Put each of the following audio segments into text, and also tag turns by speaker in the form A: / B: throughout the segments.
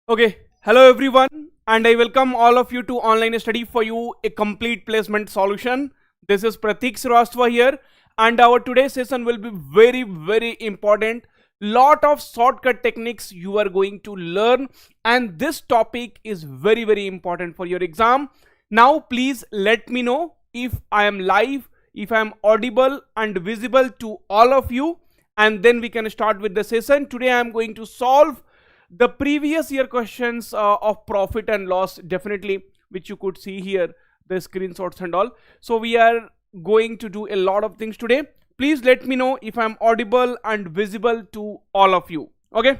A: Okay, hello everyone, and I welcome all of you to online study for you, a complete placement solution. This is Pratik Srivastava here, and our today's session will be very important. Lot of shortcut techniques you are going to learn, and this topic is very important for your exam. Now, please let me know if I am live, if I am audible and visible to all of you, and then we can start with the session. Today, I am going to solve the previous year questions of profit and loss, definitely, which you could see here, the screenshots and all. So we are going to do a lot of things today. Please let me know if I'm audible and visible to all of you. Okay,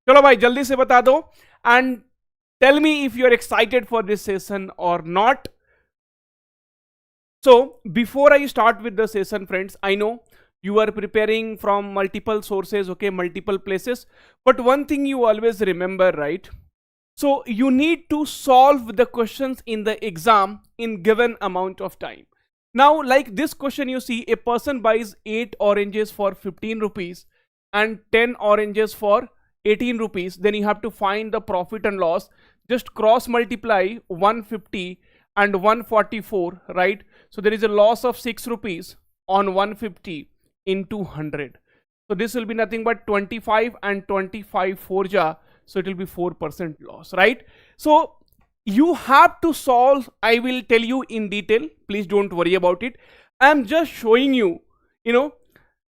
A: chalo bhai jaldi se bata do and tell me if you're excited for this session or not. So before I start with the session, friends, I know you are preparing from multiple sources, okay, multiple places, but one thing you always remember, right? So you need to solve the questions in the exam in given amount of time. Now, like this question, you see a person buys 8 oranges for 15 rupees and 10 oranges for 18 rupees. Then you have to find the profit and loss. Just cross multiply 150 and 144, right? So there is a loss of 6 rupees on 150 into 100. So this will be nothing but 25 and 25 4 ja, so it will be 4% loss, right? So you have to solve. I will tell you in detail, please don't worry about it. I am just showing you,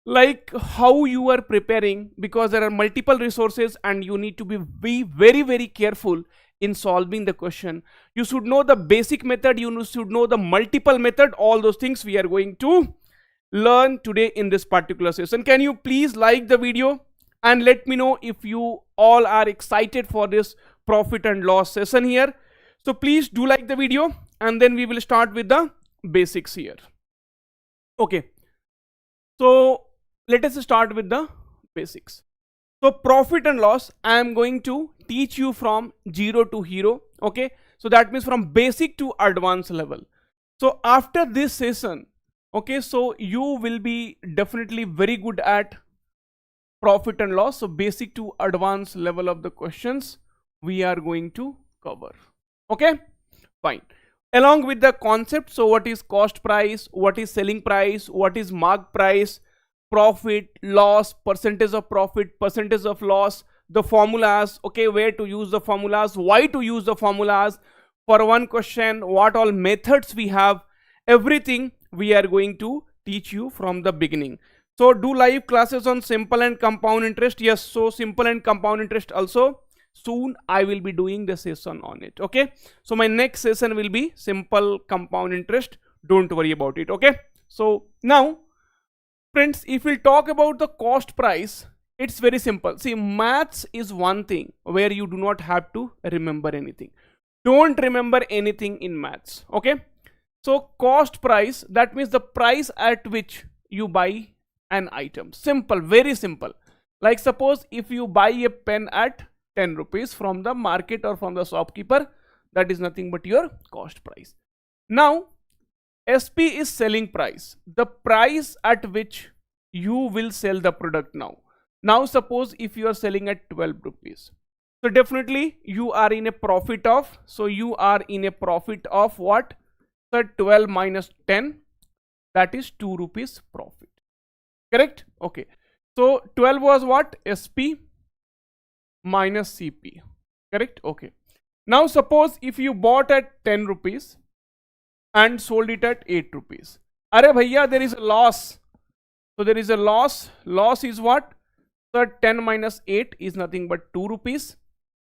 A: like how you are preparing, because there are multiple resources and you need to be very careful in solving the question. You should know the basic method, you should know the multiple method. All those things we are going to learn today in this particular session. Can you please like the video and let me know if you all are excited for this profit and loss session here. So please do like the video, and then we will start with the basics here. Okay, so let us start with the basics. So profit and loss, I am going to teach you from 0 to hero. Okay, so that means from basic to advanced level. So after this session, okay, so you will be definitely very good at profit and loss. So basic to advanced level of the questions we are going to cover. Okay, fine. Along with the concept, so what is cost price, what is selling price, what is mark price, profit, loss, percentage of profit, percentage of loss, the formulas, okay, where to use the formulas, why to use the formulas, for one question, what all methods we have, everything we are going to teach you from the beginning. So do live classes on simple and compound interest. Yes, so simple and compound interest also soon I will be doing the session on it. Okay, so my next session will be simple compound interest. Don't worry about it. Okay, so now friends, if we talk about the cost price, it's very simple. See, maths is one thing where you do not have to remember anything. Don't remember anything in maths. Okay, so cost price, that means the price at which you buy an item. Simple, very simple. Like suppose if you buy a pen at 10 rupees from the market or from the shopkeeper, that is nothing but your cost price. Now SP is selling price, the price at which you will sell the product now. Now suppose if you are selling at 12 rupees. So definitely you are in a profit of, so you are in a profit of what? So 12 minus 10, that is 2 rupees profit. Correct? Okay. So 12 was what? SP minus CP. Correct? Okay. Now suppose if you bought at 10 rupees and sold it at 8 rupees. Are bhaiya, there is a loss. So there is a loss. Loss is what? So 10 minus 8 is nothing but 2 rupees.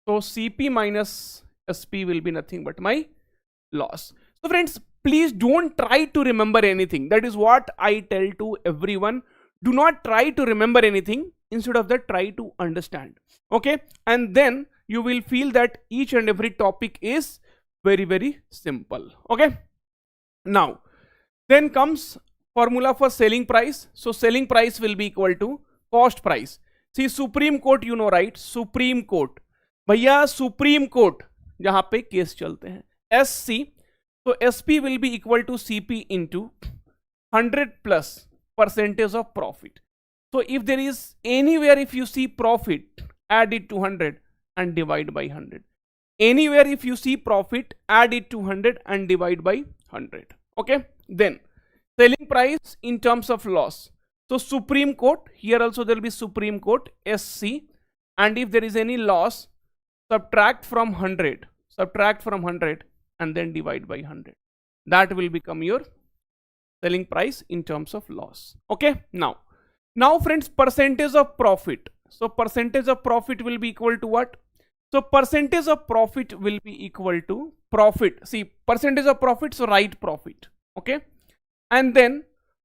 A: So CP minus SP will be nothing but my loss. So friends, please don't try to remember anything. That is what I tell to everyone. Do not try to remember anything. Instead of that, try to understand. Okay, and then you will feel that each and every topic is very simple. Okay, now then comes formula for selling price. So selling price will be equal to cost price. See, Supreme Court, you know, right? Supreme Court, भैया Supreme Court जहाँ पे case चलते हैं, SC. So SP will be equal to CP into 100 plus percentage of profit. So if there is anywhere, if you see profit, add it to 100, and divide by 100. Anywhere if you see profit, add it to 100 and divide by 100. Okay. Then selling price in terms of loss. So Supreme Court, here also there will be Supreme Court SC, and if there is any loss, subtract from 100 and then divide by 100. That will become your selling price in terms of loss. Okay. Now friends, percentage of profit. So percentage of profit will be equal to what? So percentage of profit will be equal to profit. See, percentage of profit, so write profit. Okay. And then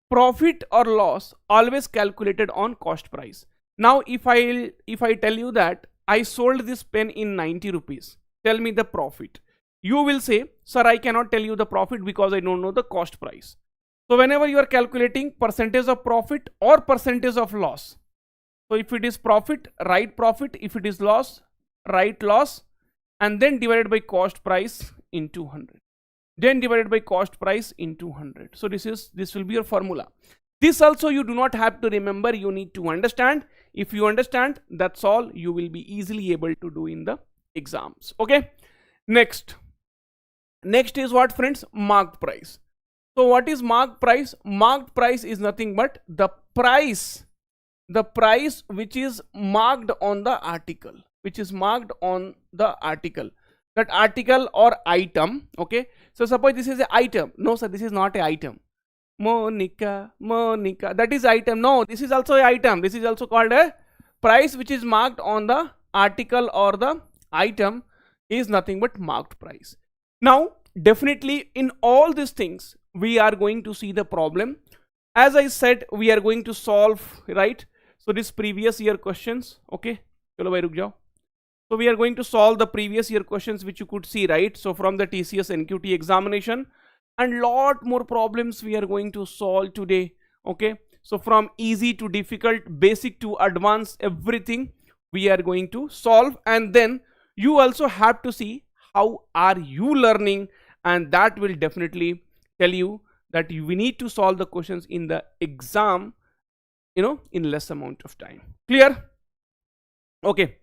A: profit or loss always calculated on cost price. Now if I tell you that I sold this pen in 90 rupees, tell me the profit. You will say, sir, I cannot tell you the profit because I don't know the cost price. So whenever you are calculating percentage of profit or percentage of loss, so if it is profit, write profit. If it is loss, write loss, and then divided by cost price into 100. Then divided by cost price into 100. So this will be your formula. This also you do not have to remember, you need to understand. If you understand, that's all you will be easily able to do in the exams. Okay. Next is what, friends? Marked price. So what is marked price? Marked price is nothing but the price which is marked on the article, that article or item. Okay. So suppose this is an item. No sir, this is not an item. Monica, that is item. No, this is also an item. This is also called a price which is marked on the article or the item is nothing but marked price. Now definitely in all these things we are going to see the problem. As I said, we are going to solve, right? So this previous year questions. Okay, chalo bhai ruk jao. So we are going to solve the previous year questions which you could see, right? So from the TCS NQT examination, and lot more problems we are going to solve today. Okay, so from easy to difficult, basic to advanced, everything we are going to solve. And then you also have to see how are you learning, and that will definitely tell you that we need to solve the questions in the exam, in less amount of time. Clear? Okay.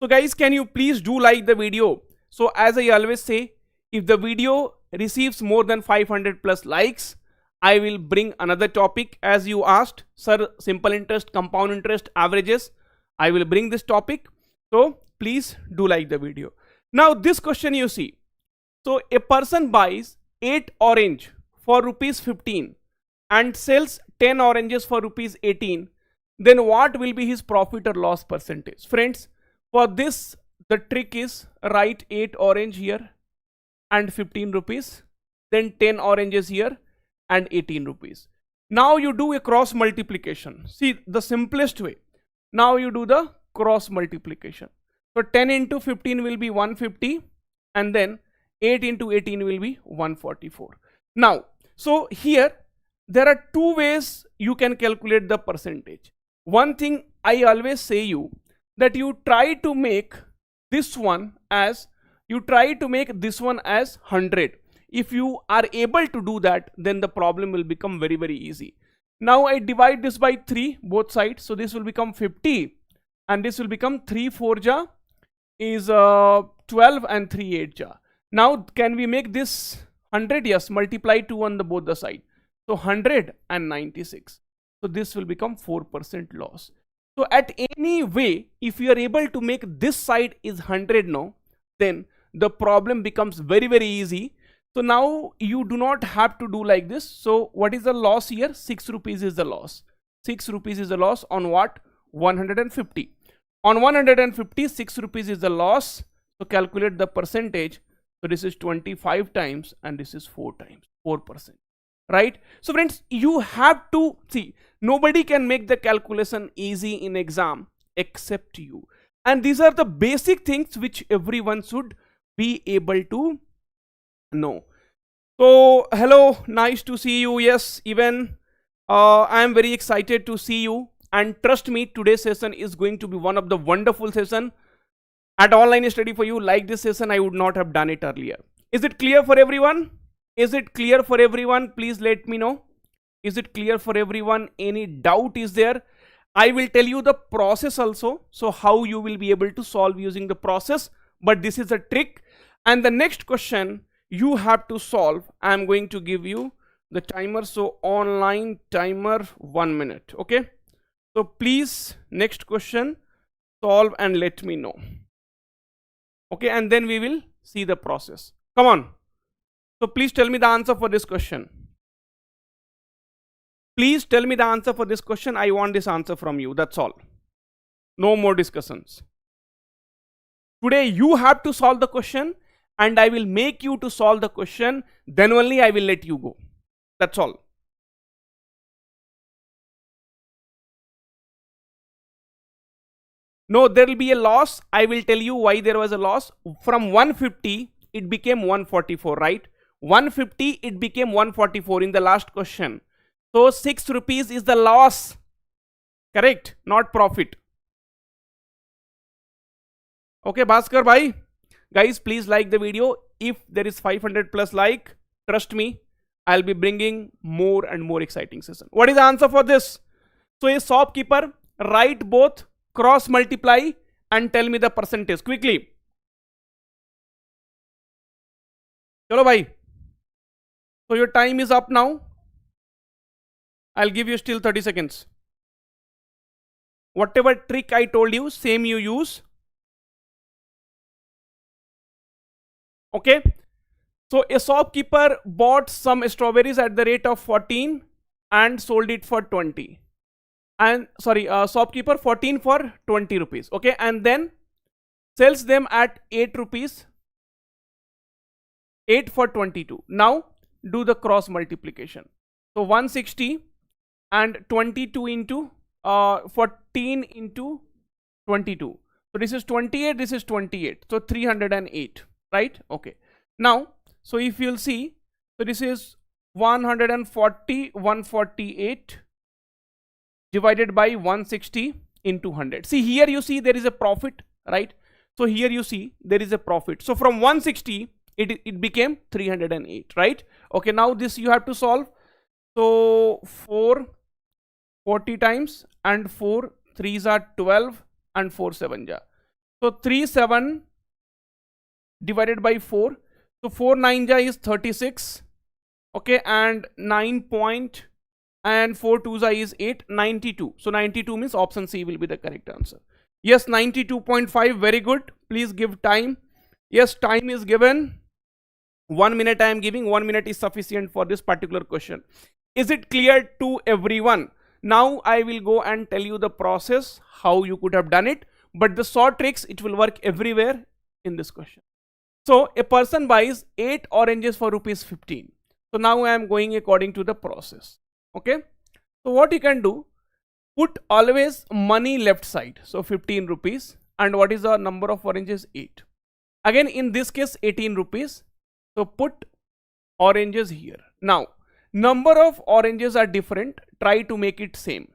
A: So guys, can you please do like the video? So as I always say, if the video receives more than 500 plus likes, I will bring another topic as you asked. Sir, simple interest, compound interest, averages. I will bring this topic. So please do like the video. Now this question you see. So a person buys 8 orange for rupees 15 and sells 10 oranges for rupees 18. Then what will be his profit or loss percentage? Friends, for this the trick is write 8 orange here and 15 rupees, then 10 oranges here and 18 rupees. Now you do a cross multiplication. See the simplest way. Now you do the cross multiplication. So 10 into 15 will be 150 and then 8 into 18 will be 144. Now, so here there are two ways you can calculate the percentage. One thing I always say you, that you try to make this one as 100. If you are able to do that, then the problem will become very, very easy. Now I divide this by 3 both sides. So this will become 50 and this will become 3 4 ja is 12 and 3 8 ja. Now can we make this 100? Yes, multiply 2 on the both the side. So 196. So this will become 4% loss. So at any way, if you are able to make this side is 100 now, then the problem becomes very, very easy. So now you do not have to do like this. So what is the loss here? 6 rupees is the loss. 6 rupees is the loss on what? 150. On 150, 6 rupees is the loss. So calculate the percentage. So this is 25 times and this is 4 times, 4%. Right? So friends, you have to see, nobody can make the calculation easy in exam except you. And these are the basic things which everyone should be able to know. So hello, nice to see you. Yes, even I am very excited to see you, and trust me, today's session is going to be one of the wonderful session at online study for you. Like this session, I would not have done it earlier. Is it clear for everyone? Is it clear for everyone? Please let me know. Is it clear for everyone? Any doubt is there? I will tell you the process also, so how you will be able to solve using the process, but this is a trick. And the next question you have to solve, I am going to give you the timer. So online timer 1 minute. Okay, so please, next question, solve and let me know. Okay, and then we will see the process. Come on. So please tell me the answer for this question. Please tell me the answer for this question. I want this answer from you. That's all. No more discussions. Today you have to solve the question, and I will make you to solve the question. Then only I will let you go. That's all. No, there will be a loss. I will tell you why there was a loss. From 150, it became 144, right? 150, it became 144 in the last question. So 6 rupees is the loss. Correct? Not profit. Okay, Bhaskar bhai. Guys, please like the video. If there is 500 plus like, trust me, I'll be bringing more and more exciting session. What is the answer for this? So a shopkeeper, write both, cross multiply and tell me the percentage quickly. Chalo bhai. So your time is up now. I'll give you still 30 seconds. Whatever trick I told you, same you use. Okay. So a shopkeeper bought some strawberries at the rate of 14 and sold it for 20. And sorry, shopkeeper 14 for 20 rupees. Okay. And then sells them at 8 rupees. 8 for 22. Now do the cross multiplication. So 160 and 22 into 14 into 22. So this is 28, this is 28. So 308, right? Okay. Now, so if you'll see, so this is 140, 148 divided by 160 into 100. See here you see there is a profit, right? So here you see there is a profit. So from 160, it became 308, right? Okay, now this you have to solve. So 4 40 times and 4 3s are 12 and 4 7 ja. So 3 7 divided by 4. So 4 9 ja is 36. Okay, and 9 point and 4 2 ja is 8, 92. So 92 means option C will be the correct answer. Yes, 92.5, very good. Please give time. Yes, time is given. 1 minute I am giving. 1 minute is sufficient for this particular question. Is it clear to everyone? Now I will go and tell you the process, how you could have done it. But the short tricks, it will work everywhere in this question. So a person buys 8 oranges for rupees 15. So now I am going according to the process. Okay. So what you can do, put always money left side. So 15 rupees. And what is the number of oranges? 8. Again, in this case, 18 rupees. So put oranges here. Now, number of oranges are different. Try to make it same.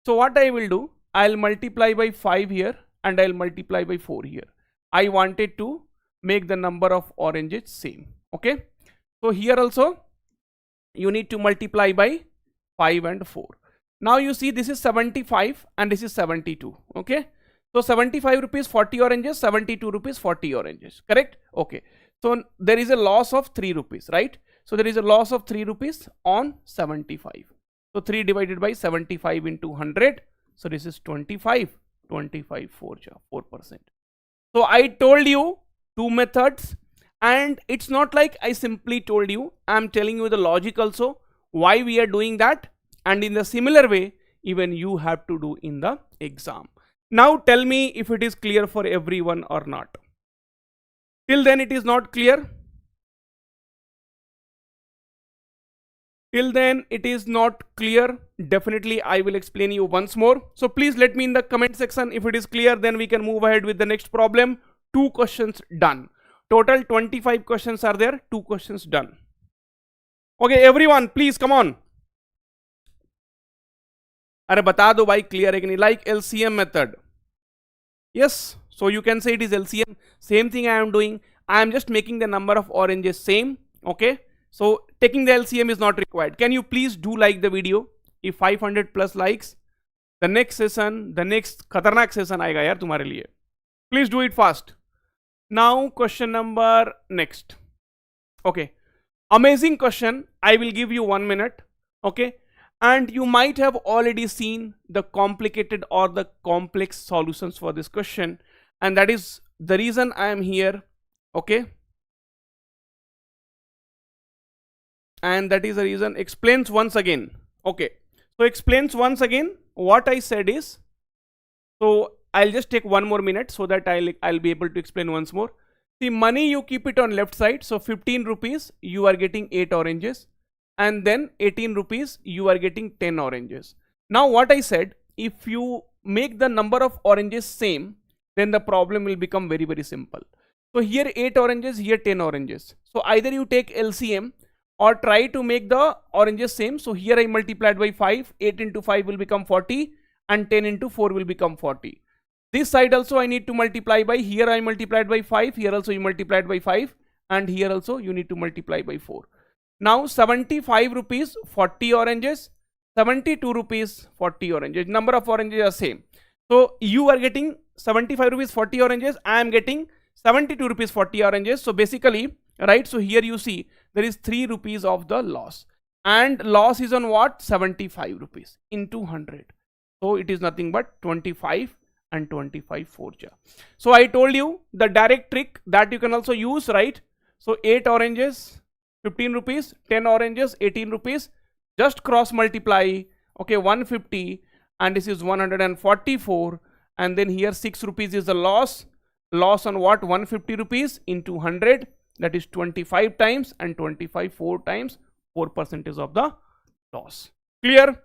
A: So what I will do, I'll multiply by 5 here and I'll multiply by 4 here. I wanted to make the number of oranges same. Okay. So here also, you need to multiply by 5 and 4. Now you see this is 75 and this is 72. Okay. So 75 rupees 40 oranges, 72 rupees 40 oranges. Correct? Okay. So there is a loss of 3 rupees, right? So there is a loss of 3 rupees on 75. So 3 divided by 75 into 100. So this is 25. 25 4%. So I told you 2 methods, and it's not like I simply told you. I'm telling you the logic also, why we are doing that. And in the similar way, even you have to do in the exam. Now tell me if it is clear for everyone or not. Till then it is not clear. Till then it is not clear. Definitely I will explain you once more. So please let me in the comment section if it is clear, then we can move ahead with the next problem. 2 questions done. Total 25 questions are there. 2 questions done. Okay, everyone, please come on. अरे बता दो भाई clear है कि नहीं? Like LCM method. Yes, so you can say it is LCM. Same thing I am doing. I am just making the number of oranges same. Okay, so taking the LCM is not required. Can you please do like the video? If 500 plus likes, the next खतरनाक session आएगा यार तुम्हारे लिए. Please do it fast. Now question number next. Okay, amazing question. I will give you 1 minute. Okay, and you might have already seen the complicated or the complex solutions for this question, and that is the reason I am here. Okay, and that is the reason. Explains once again. Okay, so explains once again. What I said is, so I'll just take 1 more minute so that I'll be able to explain once more. See, money you keep it on left side. So 15 rupees you are getting 8 oranges, and then 18 rupees you are getting 10 oranges. Now what I said, if you make the number of oranges same, then the problem will become very, very simple. So here 8 oranges, here 10 oranges. So either you take LCM or try to make the oranges same. So here I multiplied by 5, 8 into 5 will become 40, and 10 into 4 will become 40. This side also I need to multiply by, here I multiplied by 5, here also you multiplied by 5, and here also you need to multiply by 4. Now 75 rupees 40 oranges, 72 rupees 40 oranges. Number of oranges are same. So you are getting 75 rupees 40 oranges, I am getting 72 rupees 40 oranges. So basically, right, so here you see there is 3 rupees of the loss, and loss is on what? 75 rupees into 100. So it is nothing but 25 and 25 4 ja. So I told you the direct trick that you can also use, right? So 8 oranges 15 rupees, 10 oranges 18 rupees, just cross multiply. Okay, 150, and this is 144, and then here 6 rupees is the loss on what? 150 rupees into 100, that is 25 times, and 25 4 times, 4% of the loss. Clear?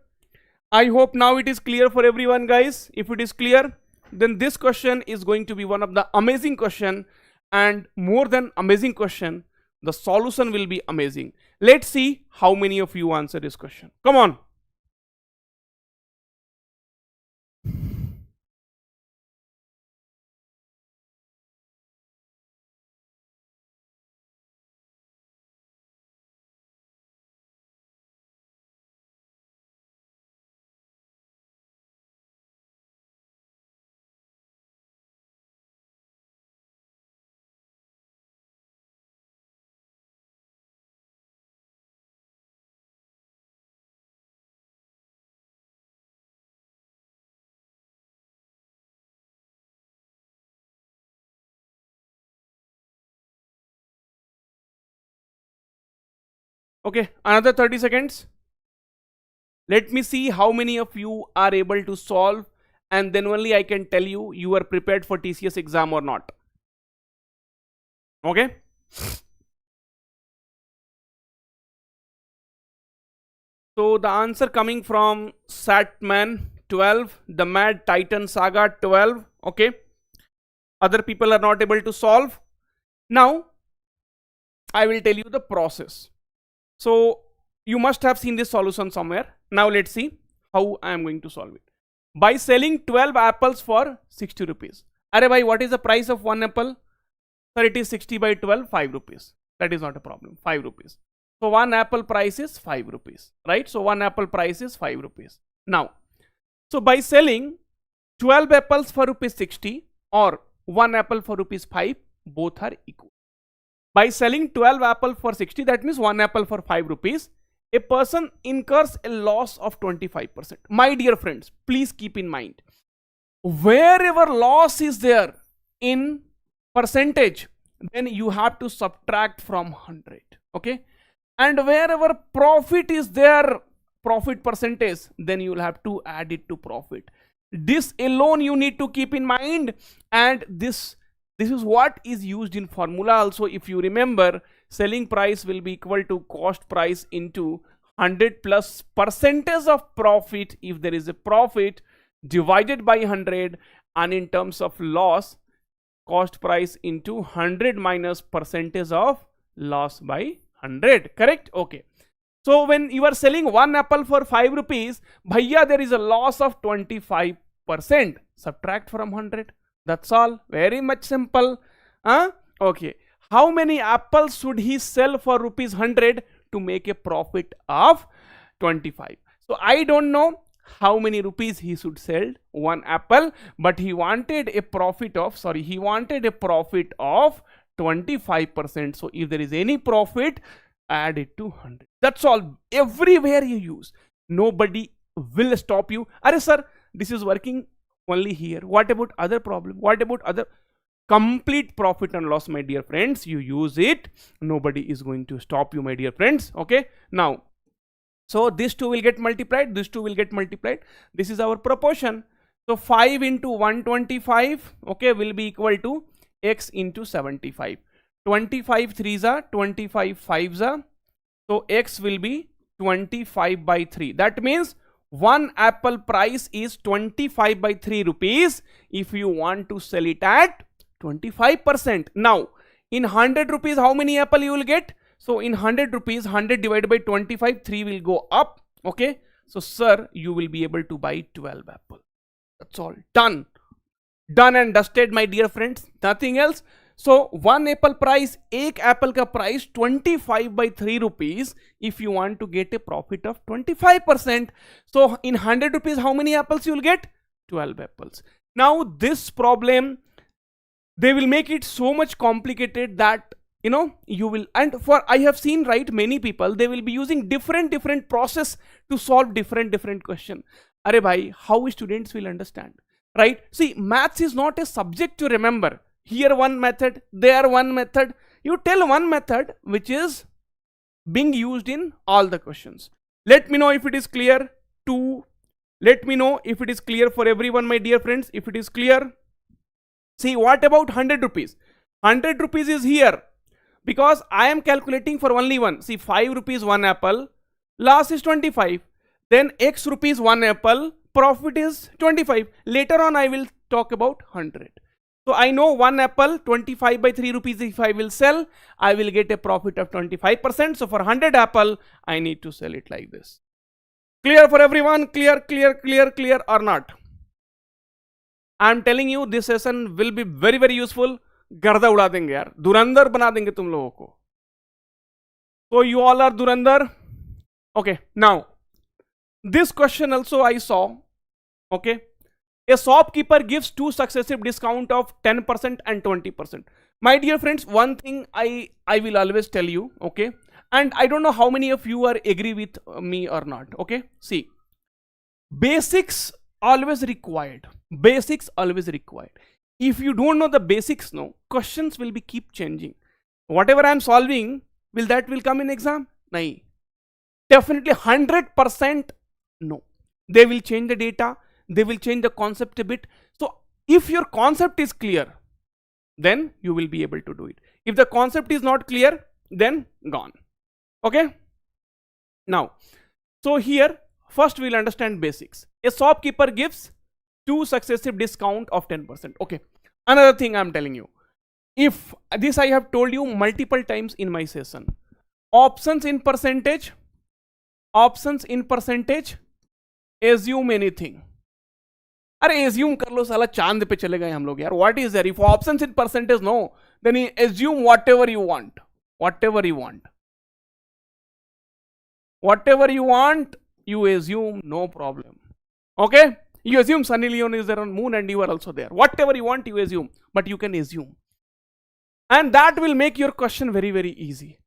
A: I hope now it is clear for everyone, guys. If it is clear, then this question is going to be one of the amazing question, and more than amazing question, the solution will be amazing. Let's see how many of you answer this question. Come on. Okay, another 30 seconds. Let me see how many of you are able to solve, and then only I can tell you you are prepared for TCS exam or not. Okay. So the answer coming from Satman 12, the Mad Titan Saga 12. Okay. Other people are not able to solve. Now I will tell you the process. So you must have seen this solution somewhere. Now let's see how I am going to solve it. By selling 12 apples for 60 rupees. Arey bhai, what is the price of one apple? Sir, it is 60 by 12, 5 rupees. That is not a problem, 5 rupees. So one apple price is 5 rupees, right? So one apple price is 5 rupees. Now, so by selling 12 apples for rupees 60 or one apple for rupees 5, both are equal. By selling 12 apple for 60, that means one apple for 5 rupees, a person incurs a loss of 25%. My dear friends, please keep in mind, wherever loss is there in percentage, then you have to subtract from 100. Okay, and wherever profit is there, profit percentage, then you will have to add it to profit. This alone you need to keep in mind, and this is what is used in formula also. If you remember, selling price will be equal to cost price into 100 plus percentage of profit if there is a profit, divided by 100, and in terms of loss, cost price into 100 minus percentage of loss by 100. Correct? Okay. So when you are selling one apple for 5 rupees, bhaiya, there is a loss of 25%. Subtract from 100. That's all. Very much simple. Okay. How many apples should he sell for rupees 100 to make a profit of 25? So I don't know how many rupees he should sell one apple, but he wanted a profit of 25%. So if there is any profit, add it to 100. That's all. Everywhere you use, nobody will stop you. Arey sir, this is working only here. What about other problem? What about other? Complete profit and loss, my dear friends. You use it, nobody is going to stop you, my dear friends. Okay, now, so this two will get multiplied, this two will get multiplied. This is our proportion. So 5 into 125, okay, will be equal to x into 75. 25 3s are 25 5s are, so x will be 25 by 3. That means one apple price is 25 by 3 rupees if you want to sell it at 25%. Now in 100 rupees, how many apple you will get? So in 100 rupees, 100 divided by 25, 3 will go up. Okay, so sir, you will be able to buy 12 apple. That's all. Done and dusted, my dear friends. Nothing else. So one apple price, एक apple का price 25 by 3 rupees if you want to get a profit of 25%. So in 100 rupees, how many apples you will get? 12 apples. Now this problem, they will make it so much complicated that you will, and for I have seen, right, many people, they will be using different process to solve different question. Arey bhai, how students will understand, right? See, maths is not a subject to remember. Here one method, there one method. You tell one method which is being used in all the questions. Let me know if it is clear. Let me know if it is clear for everyone, my dear friends. If it is clear, see, what about 100 rupees? 100 rupees is here because I am calculating for only one. See, 5 rupees one apple, loss is 25. Then x rupees one apple, profit is 25. Later on I will talk about 100. So I know one apple 25 by 3 rupees, if I will sell, I will get a profit of 25%. So for 100 apple, I need to sell it like this. Clear for everyone? Clear or not? I am telling you, this session will be very useful. गर्दा उड़ा देंगे यार, धुरंधर बना देंगे तुम लोगों को. So you all are Dhurandhar. Okay, now this question also I saw. Okay, a shopkeeper gives two successive discount of 10% and 20%. My dear friends, one thing I will always tell you, okay, and I don't know how many of you are agree with me or not. Okay, see, basics always required. If you don't know the basics, no, questions will be keep changing. Whatever I am solving, will come in exam? Nahi. Definitely 100% no. They will change the data, they will change the concept a bit. So if your concept is clear, then you will be able to do it. If the concept is not clear, then gone. Okay, now, so here first we will understand basics. A shopkeeper gives two successive discount of 10%. Okay, another thing I am telling you, if this I have told you multiple times in my session, options in percentage, assume anything. अरे assume कर लो साला, चांद पे चले गए हम लोग यार. What is there? If options in percentage no, then you assume whatever you want. Whatever you want, you assume, no problem. Okay, you assume Sunny Leone is there on moon and you are also there. Whatever you want, you assume, but you can assume, and that will make your question very easy.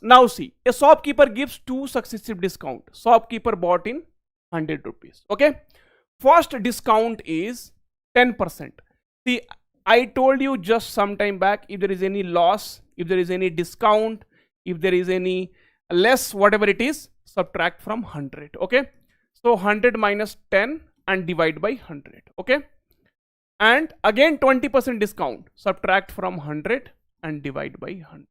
A: Now see, a shopkeeper gives two successive discount. Shopkeeper bought in 100 rupees. Okay, first discount is 10%. See, I told you just some time back, if there is any loss, if there is any discount, if there is any less, whatever it is, subtract from 100. Okay, so 100 minus 10 and divide by 100. Okay, and again 20% discount, subtract from 100 and divide by 100.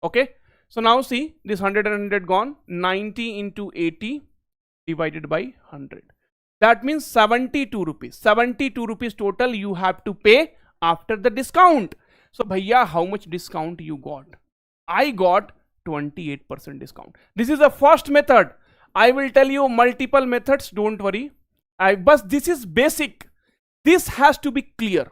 A: Okay, so now see, this 100 and 100 gone. 90 into 80 divided by 100. That means 72 rupees. 72 rupees total you have to pay after the discount. So bhaiya, how much discount you got? I got 28% discount. This is the first method. I will tell you multiple methods, don't worry. But this is basic. This has to be clear,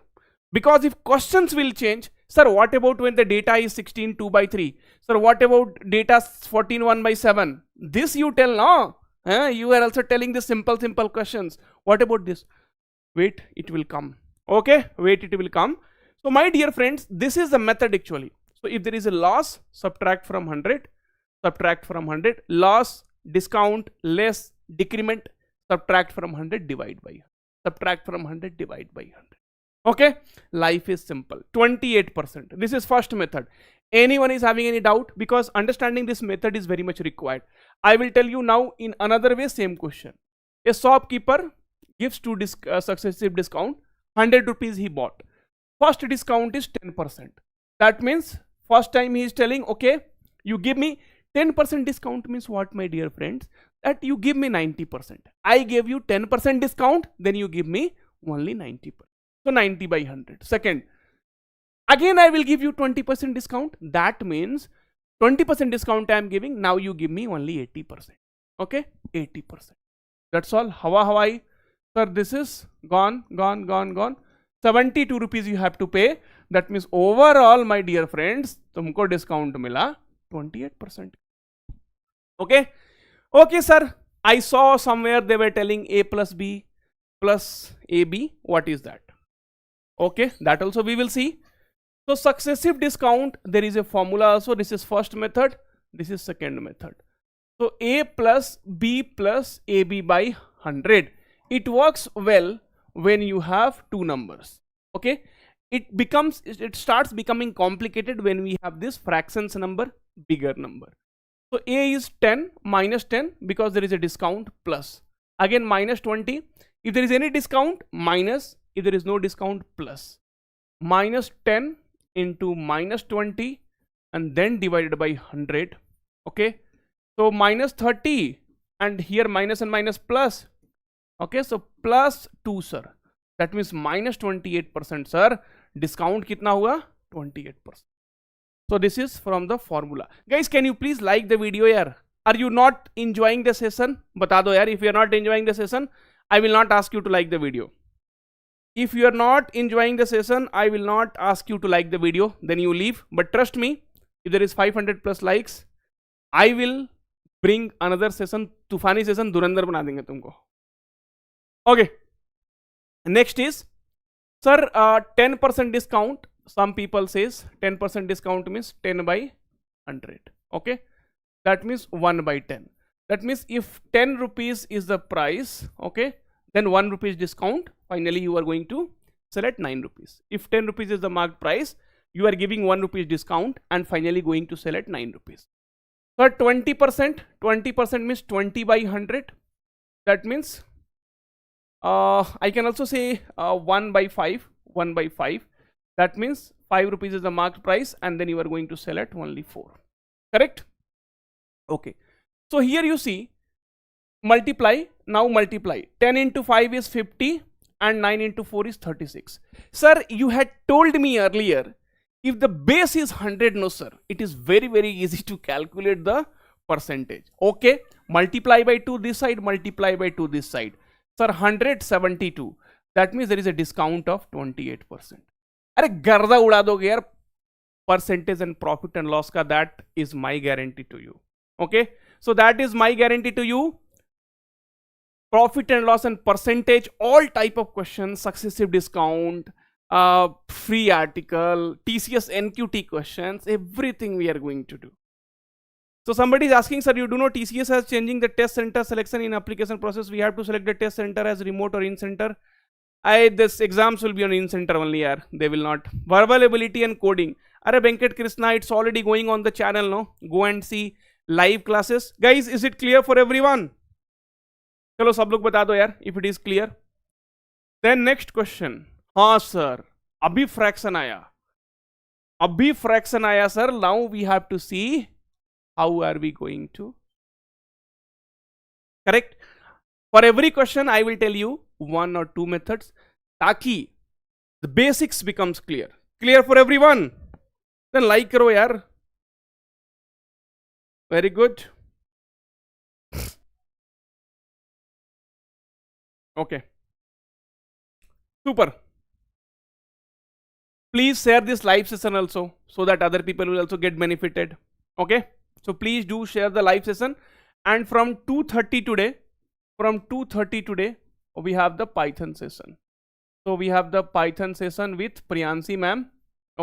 A: because if questions will change, sir, what about when the data is 16 2 by 3? Sir, what about data 14 1 by 7? This you tell, no? You are also telling the simple questions. What about this? Wait, it will come. Okay, wait, it will come. So my dear friends, this is the method actually. So if there is a loss, subtract from 100, subtract from 100, loss, discount, less, decrement, subtract from 100, divide by 100. Subtract from 100, divide by 100. Okay, life is simple. 28%. This is first method. Anyone is having any doubt? Because understanding this method is very much required. I will tell you now in another way, same question. A shopkeeper gives two successive discount. 100 rupees he bought. First discount is 10%. That means first time he is telling, okay, you give me 10% discount means what, my dear friends? That you give me 90%. I gave you 10% discount, then you give me only 90%. So 90 by 100. Second, again I will give you 20% discount. That means 20% discount I am giving. Now you give me only 80%. Okay, 80%. That's all. Hawa. Sir, this is gone. 72 rupees you have to pay. That means overall, my dear friends, तुमको discount मिला 28%. Okay, sir. I saw somewhere they were telling A plus B plus AB. What is that? Okay, that also we will see. So successive discount, there is a formula also. This is first method. This is second method. So A plus B plus AB by 100. It works well when you have two numbers. Okay, it starts becoming complicated when we have this fractions number, bigger number. So A is 10 minus 10 because there is a discount, plus again minus 20. If there is any discount, minus. If there is no discount, plus. Minus 10 into minus 20 and then divided by 100. Okay, so minus 30 and here minus and minus plus. Okay, so plus 2 sir. That means minus 28% sir. Discount kitna hua? 28%. So this is from the formula. Guys, can you please like the video yaar? Are you not enjoying the session? Bata do yaar. If you are not enjoying the session, I will not ask you to like the video. If you are not enjoying the session, I will not ask you to like the video. Then you leave. But trust me, if there is 500 plus likes, I will bring another session, तूफानी session, धुरंधर बना देंगे तुमको. Okay. Next is, sir, 10% discount. Some people says 10% discount means 10 by 100. Okay. That means 1 by 10. That means if 10 rupees is the price, okay, then 1 rupees discount. Finally, you are going to sell at 9 rupees. If 10 rupees is the marked price, you are giving 1 rupees discount and finally going to sell at 9 rupees. So 20% means 20 by 100. That means I can also say 1 by 5. That means 5 rupees is the marked price and then you are going to sell at only 4. Correct? Okay. So here you see, multiply. Now multiply. 10 into 5 is 50 and 9 into 4 is 36. Sir, you had told me earlier, if the base is 100, no sir, it is very easy to calculate the percentage. Okay, multiply by 2 this side, multiply by 2 this side. Sir, 172. That means there is a discount of 28%. अरे गर्दा उड़ा दोगे यार percentage and profit and loss का. That is my guarantee to you. Okay, so that is my guarantee to you. Profit and loss and percentage, all type of questions, successive discount, free article, TCS NQT questions, everything we are going to do. So somebody is asking, sir, you do know TCS has changing the test center selection in application process. We have to select the test center as remote or in center. This exams will be on in center only, yaar. They will not. Verbal ability and coding. Arre Venkat Krishna, it's already going on the channel, no? Go and see live classes. Guys, is it clear for everyone? चलो सब लोग बता दो यार, if it is clear. Then next question. हाँ sir, अभी fraction आया sir. Now we have to see how are we going to correct. For every question I will tell you 1 or 2 methods ताकि the basics becomes clear. Clear for everyone? Then like करो यार. Very good. Okay, super. Please share this live session also so that other people will also get benefited. Okay, so please do share the live session. And from 2:30 today, from 2:30 today, we have the Python session. So we have the Python session with Priyansi ma'am.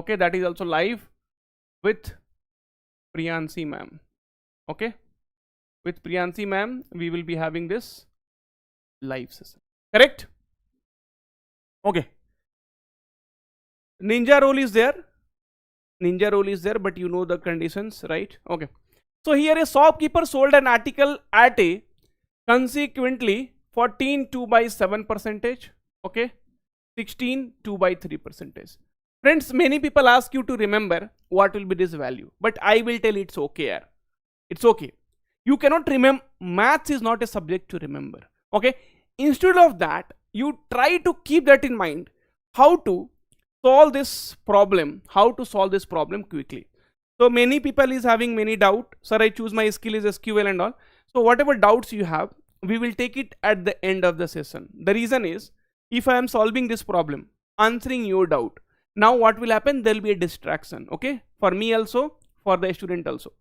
A: Okay, that is also live with Priyansi ma'am. Okay, with Priyansi ma'am, we will be having this live session. Correct? Okay. Ninja role is there. Ninja role is there, but you know the conditions, right? Okay. So here a shopkeeper sold an article at a consequently 14 2 by 7 percentage. Okay. 16 2 by 3 percentage. Friends, many people ask you to remember what will be this value, but I will tell it's okay. It's okay. You cannot remember. Maths is not a subject to remember. Okay. Instead of that, you try to keep that in mind. How to solve this problem? How to solve this problem quickly? So many people is having many doubt. Sir, I choose my skill is SQL and all. So whatever doubts you have, we will take it at the end of the session. The reason is, if I am solving this problem, answering your doubt, now what will happen? There will be a distraction. Okay, for me also, for the student also.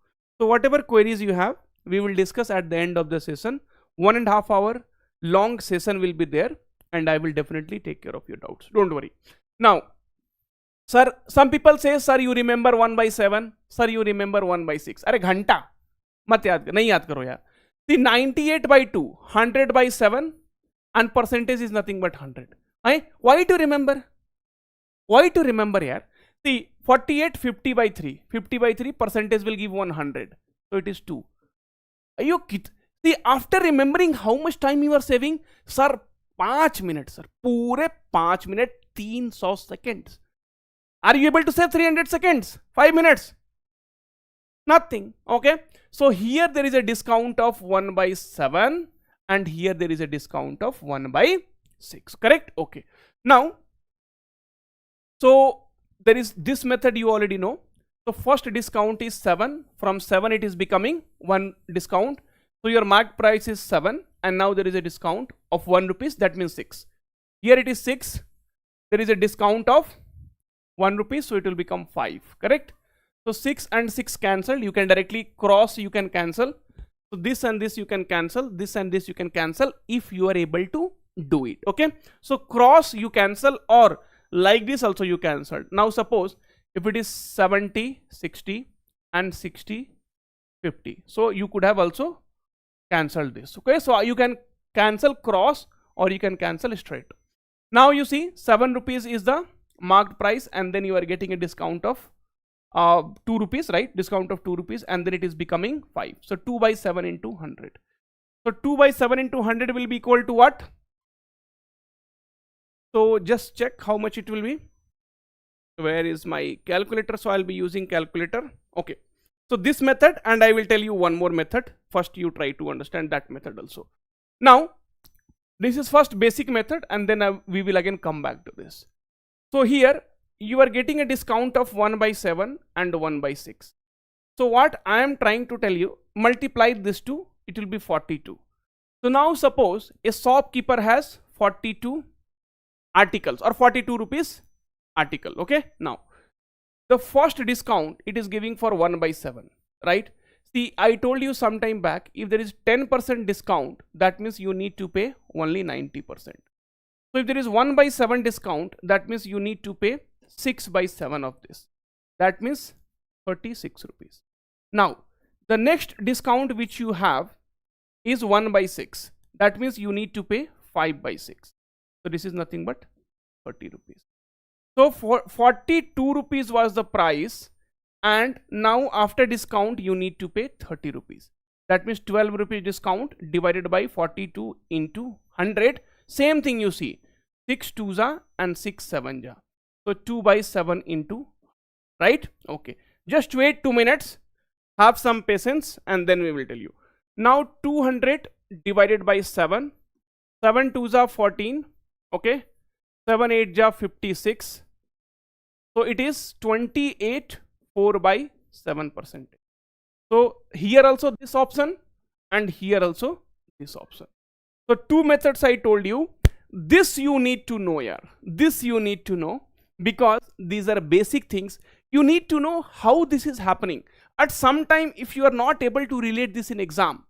A: So whatever queries you have, we will discuss at the end of the session. 1.5 hour long session will be there, and I will definitely take care of your doubts. Don't worry. Now, sir, some people say, sir, you remember 1 by 7. Sir, you remember 1 by 6. अरे घंटा मत याद, नहीं याद करो यार. See, 98 by 2, 100 by 7, and percentage is nothing but 100. Why to remember? Why to remember here? See, 48, 50 by 3. 50 by 3, percentage will give 100. So it is 2. Are you kidding? See, after remembering how much time you are saving, sir, 5 minutes, sir. पूरे 5 minutes, 300 seconds. Are you able to save 300 seconds? 5 minutes? Nothing. Okay. So here there is a discount of 1 by 7, and here there is a discount of 1 by 6. Correct? Okay. Now, so there is this method you already know. So first discount is 7. From 7 it is becoming 1 discount. So your mark price is 7, and now there is a discount of 1 rupees. That means 6. Here it is 6. There is a discount of 1 rupee, so it will become 5. Correct? So 6 and 6 cancelled. You can directly cross, you can cancel. So this and this you can cancel. This and this you can cancel if you are able to do it. Okay? So cross you cancel, or like this also you cancel. Now suppose if it is 70, 60 and 60, 50. So you could have also cancelled this. Okay? So you can cancel cross, or you can cancel straight. Now you see 7 rupees is the marked price, and then you are getting a discount of 2 rupees, right? Discount of 2 rupees, and then it is becoming 5. So 2 by 7 into 100. So 2 by 7 into 100 will be equal to what? So just check how much it will be. Where is my calculator? So I'll be using calculator. Okay. So this method, and I will tell you one more method. First you try to understand that method also. Now, this is first basic method, and then we will again come back to this. So here you are getting a discount of 1 by 7 and 1 by 6. So what I am trying to tell you, multiply this two, it will be 42. So now suppose a shopkeeper has 42 articles, or 42 rupees article. Okay. Now the first discount it is giving for 1 by 7, right? See, I told you some time back, if there is 10% discount, that means you need to pay only 90%. So if there is 1 by 7 discount, that means you need to pay 6 by 7 of this. That means 36 rupees. Now, the next discount which you have is 1 by 6. That means you need to pay 5 by 6. So this is nothing but 30 rupees. So for 42 rupees was the price, and now after discount you need to pay 30 rupees. That means 12 rupees discount divided by 42 into 100. Same thing you see, 6 2s are and 6 7s are. So 2 by 7 into, right? Okay. Just wait 2 minutes. Have some patience, and then we will tell you. Now 200 divided by 7. 7 2s are 14. Okay. 7 8s are 56. So it is 28 4 by 7%. So here also this option, and here also this option. So two methods I told you. This you need to know here. This you need to know, because these are basic things. You need to know how this is happening. At some time, if you are not able to relate this in exam,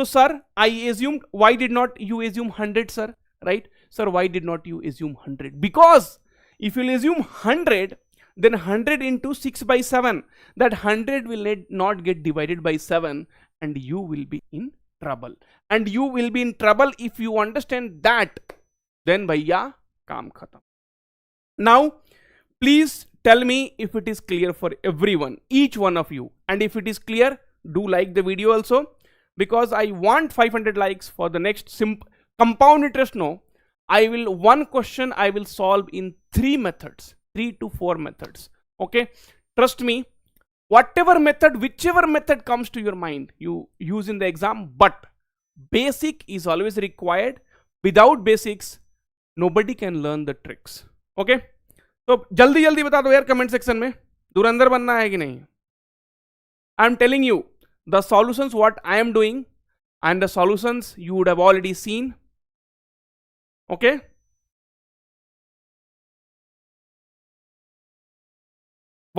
A: So sir, I assumed, why did not you assume 100, sir? Right? Sir, why did not you assume 100? Because if you assume 100, then 100 into 6 by 7, that 100 will not get divided by 7, and you will be in trouble. And you will be in trouble if you understand that. Then bhaiya, kaam khatam. Now, please tell me if it is clear for everyone, each one of you. And if it is clear, do like the video also, because I want 500 likes for the next compound interest. No, one question I will solve in 3 methods, 3 to 4 methods. Okay, trust me, whatever method, whichever method comes to your mind, you use in the exam, but basic is always required. Without basics, nobody can learn the tricks. Okay, तो जल्दी जल्दी बता दो यार comment section में, धुरंधर बनना है कि नहीं. I am telling you the solutions what I am doing, and the solutions you would have already seen. Okay,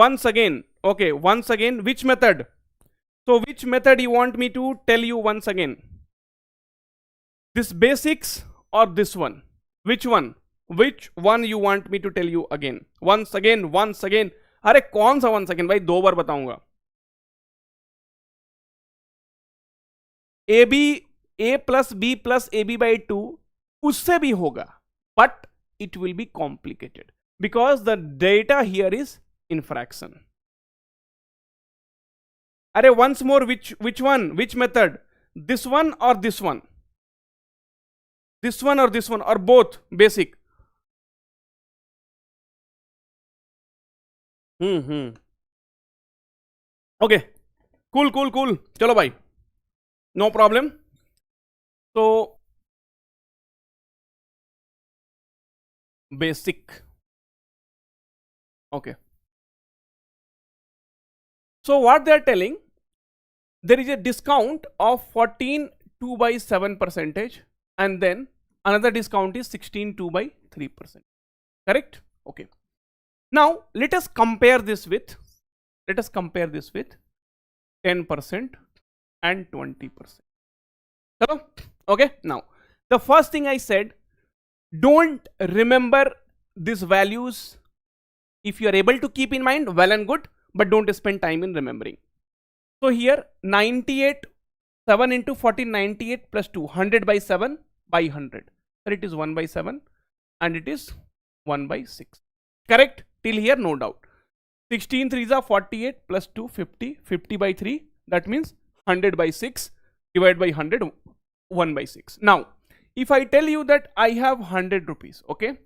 A: once again, okay, once again, which method? So which method you want me to tell you once again? This basics or this one? Which one? Which one you want me to tell you again? Once again, once again. अरे कौन सा once again भाई, 2 बार बताऊंगा. AB A plus B plus AB by 2 उससे भी होगा, but it will be complicated because the data here is in fraction. अरे once more, which one, which method? This one or this one? This one or this one, or both basic? Okay, cool. चलो भाई, no problem. So basic. Okay, so what they are telling, there is a discount of 14 2 by 7 percentage, and then another discount is 16 2 by 3%. Correct? Okay, now let us compare this with 10% and 20%. Hello? Okay, now the first thing I said, don't remember these values. If you are able to keep in mind, well and good, but don't spend time in remembering. So here 98, 7 into 14, 98 plus 2, 100 by 7 by 100. So it is 1 by 7 and it is 1 by 6. Correct? Till here, no doubt. 16 3s are 48 plus 2, 50, 50 by 3, that means 100 by 6 divided by 100, 1 by 6. Now, if I tell you that I have 100 rupees, okay,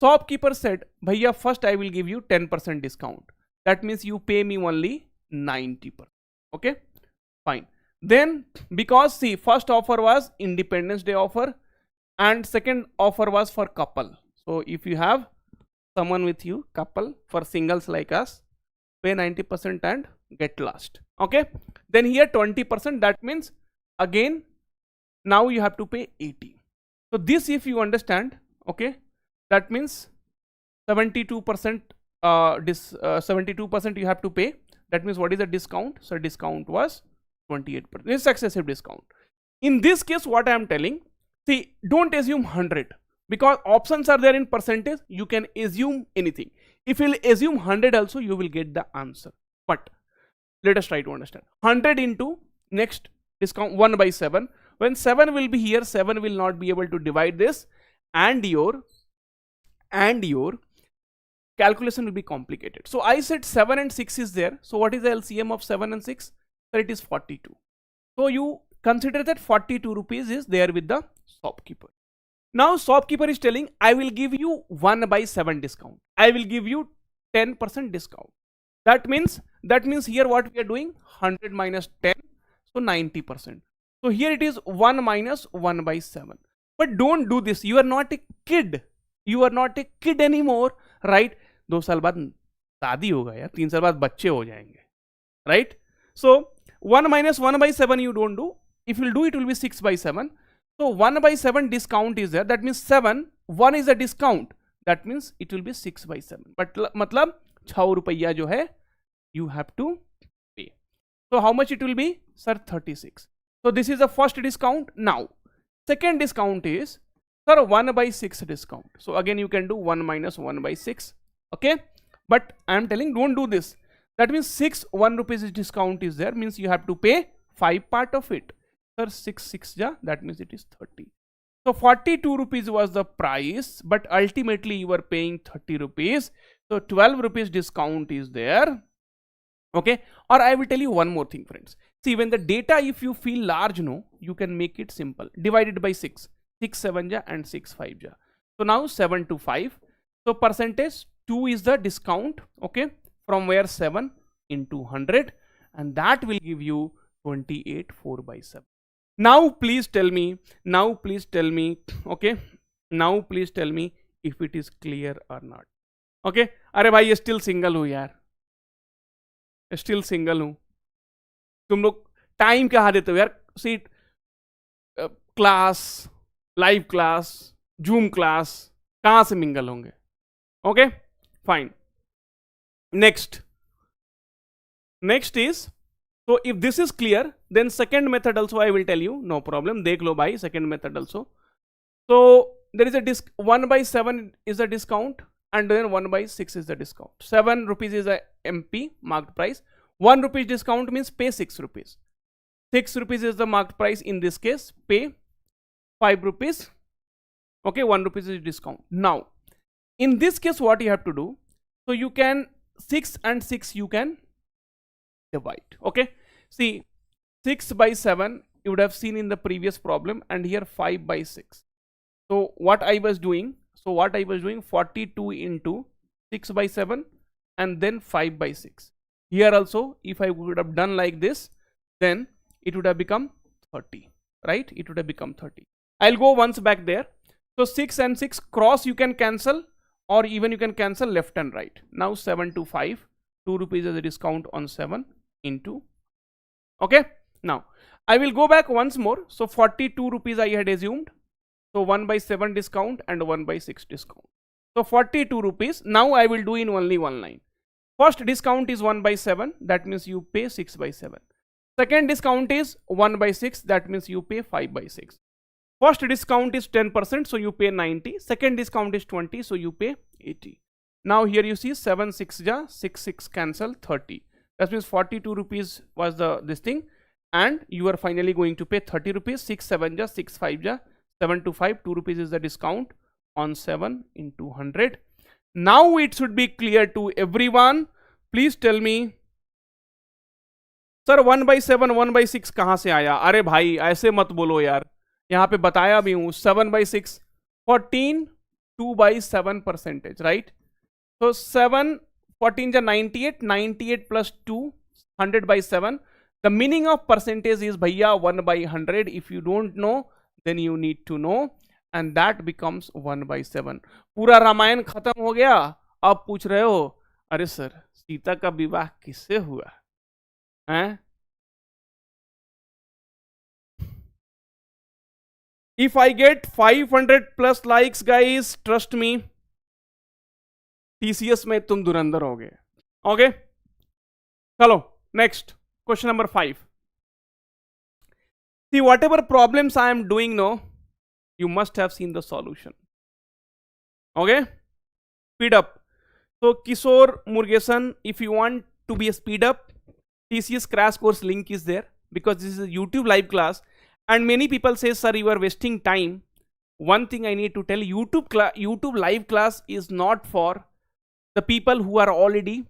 A: shopkeeper said, bhaiya, first I will give you 10% discount. That means you pay me only 90%. Okay, fine. Then, because see, first offer was Independence Day offer and second offer was for couple. So if you have someone with you, couple, for singles like us, pay 90% and get last. Okay, then here 20%, that means again now you have to pay 80. So this, if you understand, okay, that means 72%, 72% you have to pay. That means what is the discount? So discount was 28%. This is excessive discount. In this case, what I am telling, see, don't assume 100 because options are there in percentage. You can assume anything. If you assume 100 also, you will get the answer. But let us try to understand. 100 into next discount 1 by 7. When 7 will be here, 7 will not be able to divide this, and your calculation will be complicated. So I said 7 and 6 is there. So what is the LCM of 7 and 6? So it is 42. So you consider that 42 rupees is there with the shopkeeper. Now shopkeeper is telling, I will give you 1 by 7 discount. I will give you 10% discount. That means here what we are doing, 100 minus 10, so 90%. So here it is 1 minus 1 by 7. But don't do this. You are not a kid. You are not a kid anymore, right? 2 साल बाद शादी होगा यार, 3 साल बाद बच्चे हो जाएंगे, right? So 1 minus 1 by 7 you don't do. If you do, it will be 6 by 7. So 1 by 7 discount is there. That means 7, 1 is a discount. That means it will be 6 by 7. But मतलब 6 रुपया जो है, you have to pay. So how much it will be? Sir, 36. So this is the first discount. Now second discount is, sir, 1 by 6 discount. So again you can do 1 minus 1 by 6. Okay, but I am telling don't do this. That means 6 1 rupees discount is there, means you have to pay 5 part of it. Sir, 6 ja, that means it is 30. So 42 rupees was the price, but ultimately you were paying 30 rupees. So 12 rupees discount is there. Okay, or I will tell you one more thing, friends. See, when the data, if you feel large, no, you can make it simple. Divided by 6. 6 7 ja and 6 5 ja. So now 7 to 5. So percentage 2 is the discount. Okay, from where 7 into 100, and that will give you 28 4 by 7. Now please tell me, okay, now please tell me if it is clear or not. Okay, अरे भाई still single हूँ यार, still single हूं. तुम लोग time कहाँ देते हो यार? See, class, live class, zoom class, कहां से मिंगल होंगे? Okay fine. Next is, so if this is clear, then second method also I will tell you, no problem. देख लो भाई second method also. So there is a 1 by 7 is a discount, and then 1 by 6 is the discount. 7 rupees is a MP marked price. 1 rupees discount means pay 6 rupees. 6 rupees is the marked price. In this case, pay 5 rupees. Okay, 1 rupees is discount. Now in this case what you have to do, so you can 6 and 6 you can divide. Okay, see, 6 by 7 you would have seen in the previous problem, and here 5 by 6. So what I was doing, 42 into 6 by 7 and then 5 by 6. Here also if I would have done like this, then it would have become 30, right? It would have become 30. I'll go once back there. So 6 and 6 cross you can cancel, or even you can cancel left and right. Now 7 to 5, 2 rupees is a discount on 7 into. Okay, now I will go back once more. So 42 rupees I had assumed. So 1 by 7 discount and 1 by 6 discount. So 42 rupees. Now I will do in only one line. First discount is 1 by 7. That means you pay 6 by 7. Second discount is 1 by 6. That means you pay 5 by 6. First discount is 10%. So you pay 90. Second discount is 20. So you pay 80. Now here you see 7 6 ja, 6 6 cancel, 30. That means 42 rupees was this thing. And you are finally going to pay 30 rupees. 6 7 ja, 6 5 ja. 7 to 5, 2 rupees is the discount on 7 into 100. Now it should be clear to everyone. Please tell me, sir, 1 by 7, 1 by 6 कहां से आया? अरे भाई ऐसे मत बोलो यार, यहां पे बताया भी हूं. 7 by 6, 14, 2 by 7 percentage, right? So 7, 14 is 98, 98 plus 2, 100 by 7. The meaning of percentage is भैया 1 by 100. If you don't know, then you need to know, and that becomes 1 by 7. पूरा रामायण खत्म हो गया. अब पूछ रहे हो, अरे सर सीता का विवाह किससे हुआ हैं? If I get 500 plus likes, guys, trust me, TCS में तुम धुरंधर हो गए. ओके, चलो next question number 5. See, whatever problems I am doing now, you must have seen the solution. Okay, speed up. So Kishore Murugesan, if you want to be a speed up, TCS crash course link is there, because this is a YouTube live class, and many people say, sir, you are wasting time. One thing I need to tell, YouTube live class is not for the people who are already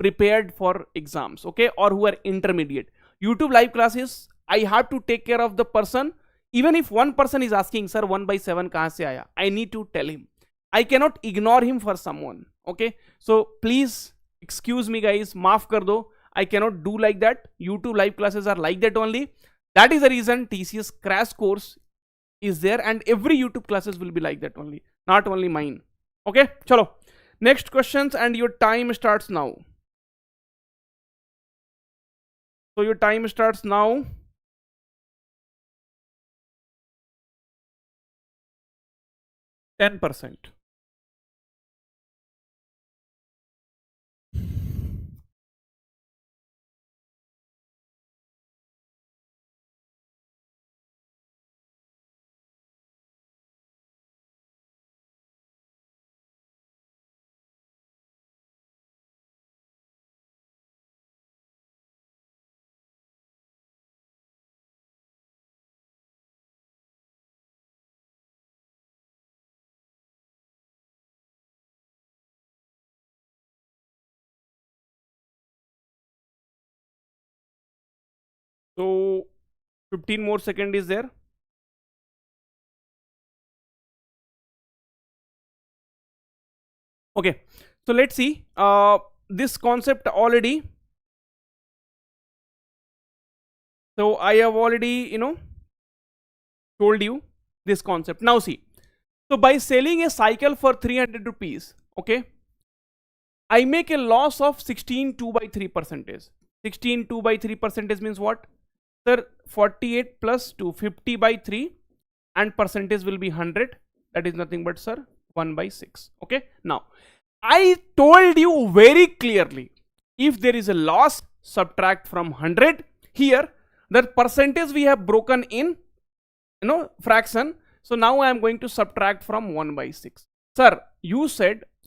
A: prepared for exams, okay, or who are intermediate. YouTube live class is, I have to take care of the person. Even if one person is asking, sir, 1 by 7 kahan se aaya, I need to tell him. I cannot ignore him for someone. Okay, so please excuse me, guys, maaf kar do. I cannot do like that. YouTube live classes are like that only. That is the reason TCS crash course is there, and every YouTube classes will be like that only, not only mine. Okay, chalo. Next questions, and your time starts now. So your time starts now. 10%. So 15 more second is there. Okay, so let's see this concept already. So I have already, told you this concept. Now see, so by selling a cycle for 300 rupees, okay, I make a loss of 16 2 by 3 percentage. 16 2 by 3 percentage means what? Sir, 48 plus 2, 50 by 3, and percentage will be 100. That is nothing but, sir, 1 by 6. Okay, now I told you very clearly, if there is a loss, subtract from 100. Here the percentage we have broken in, fraction. So now I am going to subtract from 1 by 6. Sir,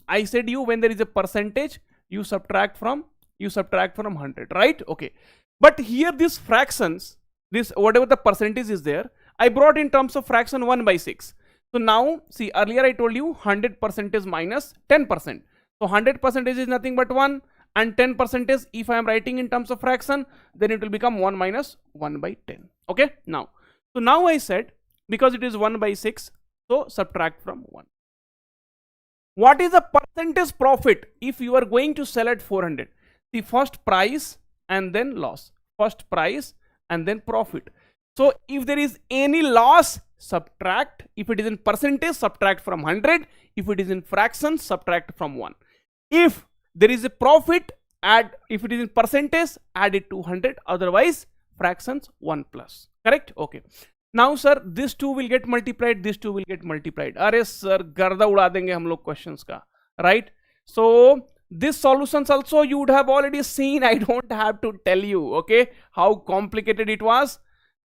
A: I said you, when there is a percentage, you subtract from 100, right? Okay, but here these fractions, this whatever the percentage is there, I brought in terms of fraction 1 by 6. So now see, earlier I told you 100% is minus 10%. So 100% is nothing but 1, and 10% if I am writing in terms of fraction, then it will become 1 minus 1 by 10. Okay, now, so now I said, because it is 1 by 6, so subtract from 1. What is the percentage profit if you are going to sell at 400? The first price and then loss, first price and then profit. So if there is any loss, subtract. If it is in percentage, subtract from 100. If it is in fractions, subtract from 1. If there is a profit, add. If it is in percentage, add it to 100. Otherwise, fractions 1 plus. Correct? Okay. Now sir, this 2 will get multiplied, this 2 will get multiplied. Arey sir, garda उड़ा देंगे हम लोग questions का, right? So this solutions also you would have already seen. I don't have to tell you, okay, how complicated it was.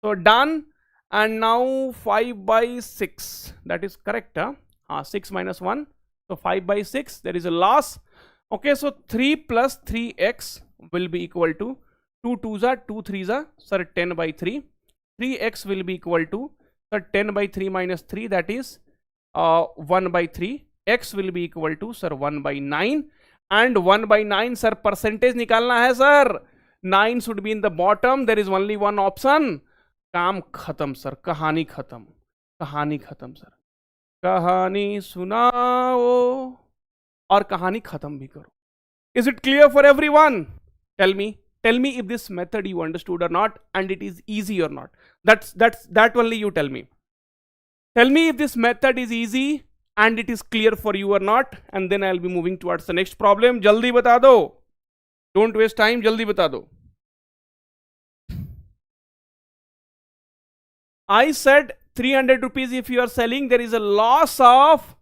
A: So done. And now 5 by 6, that is correct, 6 minus 1, so 5 by 6, there is a loss. Okay, so 3 plus 3x will be equal to 2 2s are 2 3s are, sir, 10 by 3. 3x will be equal to, sir, 10 by 3 minus 3, that is 1 by 3. X will be equal to, sir, 1 by 9. And 1 by 9, sir, percentage निकालना है, sir. 9 should be in the bottom. There is only one option. काम खत्म sir, कहानी खत्म, कहानी खत्म sir, कहानी सुनाओ और कहानी खत्म भी करो. Is it clear for everyone? Tell me if this method you understood or not, and it is easy or not. That only you tell me. Tell me if this method is easy and it is clear for you or not, and then I'll be moving towards the next problem. जल्दी बता दो. Don't waste time. जल्दी बता दो. I said 300 rupees if you are selling, there is a loss of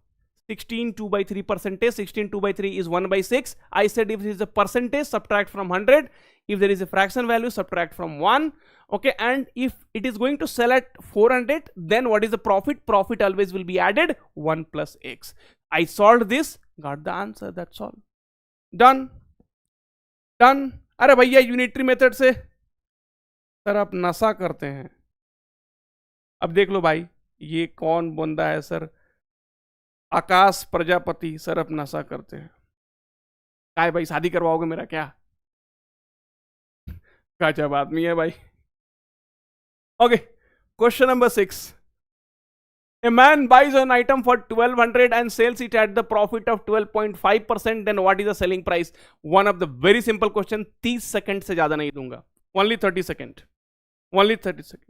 A: 16 2 by 3 percentage. 16 2 by 3 is 1 by 6. I said if it is a percentage, subtract from 100. If there is a fraction value, subtract from 1. Okay, and if it is going to sell at 400, then what is the profit? Profit always will be added 1 plus x. I solved this, got the answer, that's all. Done. Done. अरे भैया unitary method से sir आप नशा करते हैं. अब देख लो भाई, ये कौन बंदा है सर? आकाश प्रजापति सर, अब नशा करते हैं. क्या है भाई, शादी करवाओगे मेरा क्या? गजब आदमी है भाई. Okay, question number 6. A man buys an item for 1200 and sells it at the profit of 12.5%. Then what is the selling price? One of the very simple question. 30 second से ज्यादा नहीं दूंगा. Only 30 second. Only 30 second.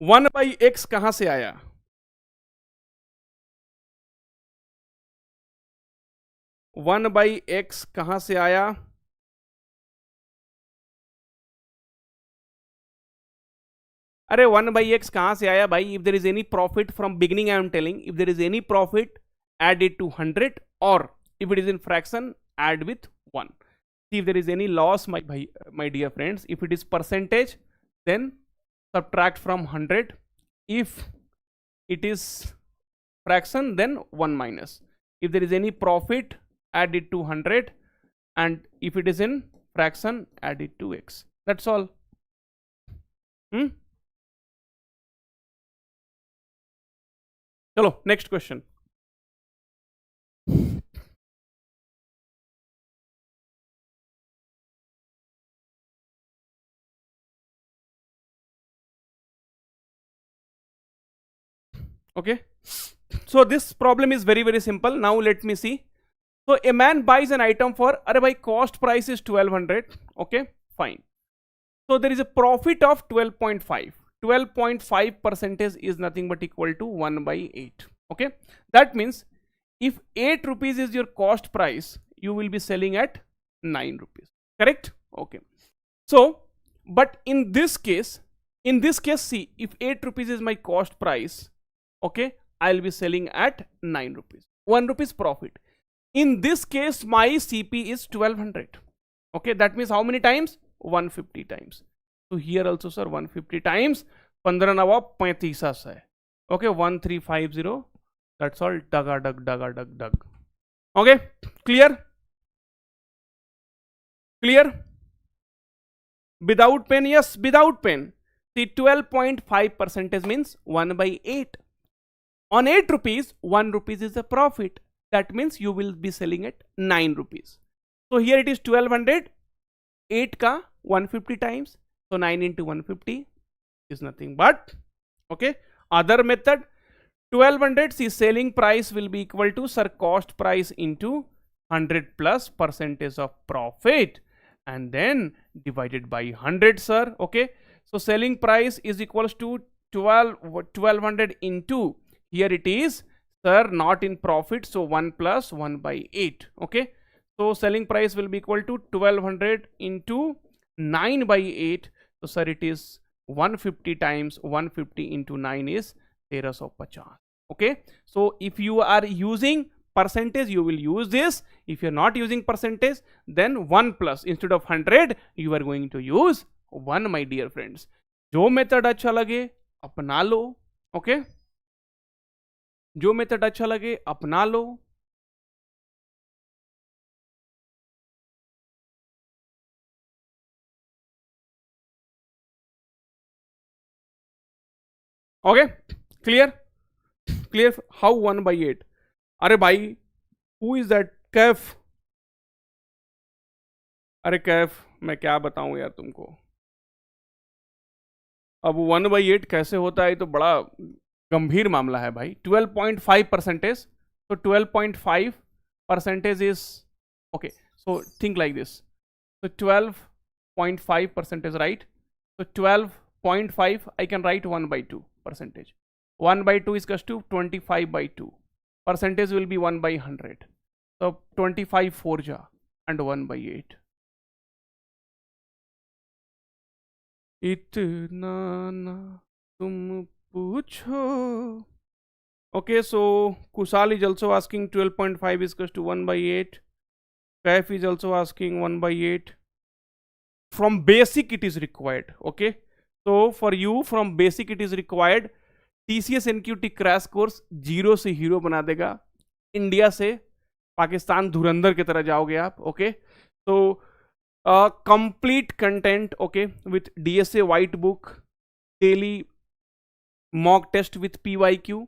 A: 1 by x कहां से आया? One by x कहां से आया? अरे 1 by x कहां से आया भाई? If there is any profit from beginning, I am telling, if there is any profit, add it to 100, or if it is in fraction, add with 1. See, if there is any loss, my dear friends, if it is percentage, then subtract from 100. If it is fraction, then 1 minus. If there is any profit, add it to 100, and if it is in fraction, add it to x. That's all. चलो next question. Okay, so this problem is very simple. Now let me see. So a man buys an item for, अरे भाई cost price is 1200. Okay, fine. So there is a profit of 12.5. 12.5 percentage is nothing but equal to 1 by 8. Okay, that means if 8 rupees is your cost price, you will be selling at 9 rupees. Correct? Okay. So, but in this case, see, if 8 rupees is my cost price, okay, I'll be selling at 9 rupees. 1 rupees profit. In this case, my CP is 1200. Okay, that means how many times? 150 times. So here also, sir, 150 times 15 नवा 35 है. Okay, 1350. That's all. Dug. Okay, clear? Without pen? Yes, without pen. See, 12.5 percentage means 1 by 8. On 8 rupees, 1 rupees is the profit. That means you will be selling at 9 rupees. So here it is 1200. 8 ka 150 times. So 9 into 150 is nothing but, okay, other method, 1200, see, selling price will be equal to, sir, cost price into 100 plus percentage of profit, and then divided by 100, sir. Okay, so selling price is equals to 1200 into, here it is, sir, not in profit, so 1 plus 1 by 8. Okay, so selling price will be equal to 1200 into 9 by 8. So sir, it is 150 times 150 into 9 is 1350. Okay, so if you are using percentage, you will use this. If you're not using percentage, then 1 plus, instead of 100, you are going to use 1, my dear friends. जो method अच्छा लगे अपना लो. Okay, जो method अच्छा लगे अपना लो. Okay, clear. How 1 by 8? अरे भाई, हु इज दैट? कैफ. अरे कैफ, मैं क्या बताऊं यार तुमको. अब 1 by 8 कैसे होता है, तो बड़ा गंभीर मामला है भाई. 12.5 परसेंटेज. तो 12.5 percentage is, okay, so think like this. So 12.5 percentage, right? So 12.5, I can write 1 by 2 percentage. 1 by 2 is equals to 25 by 2. Percentage will be 1 by 100. So 25 4 ja and 1 by 8. इतना ना तुम पूछो. Okay, so Kusal is also asking 12.5 is equals to 1 by 8. Kaif is also asking 1 by 8. From basic it is required. Okay, so for you from basic it is required. TCS NQT crash course 0 से hero बना देगा. India से पाकिस्तान धुरंधर की तरह जाओगे आप. Okay, तो complete content, okay, with DSA white book, daily mock test with PYQ.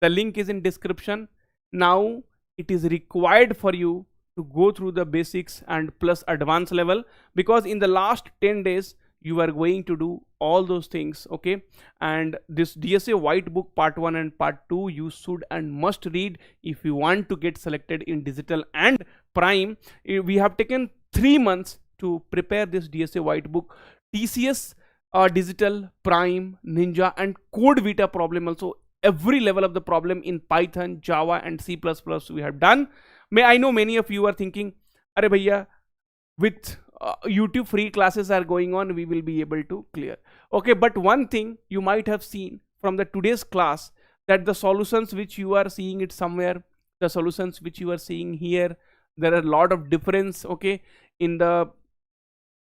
A: The link is in description. Now it is required for you to go through the basics and plus advanced level, because in the last 10 days you are going to do all those things. Okay, and this DSA white book part 1 and part 2 you should and must read if you want to get selected in digital and prime. We have taken 3 months to prepare this DSA white book. TCS digital, prime, ninja and code vita problem also, every level of the problem in Python, Java and C++ we have done. I know many of you are thinking, "Arey bhaiya, with YouTube free classes are going on, we will be able to clear." Okay, but one thing you might have seen from the today's class, that the solutions which you are seeing it somewhere, the solutions which you are seeing here, there are a lot of difference. Okay, in the,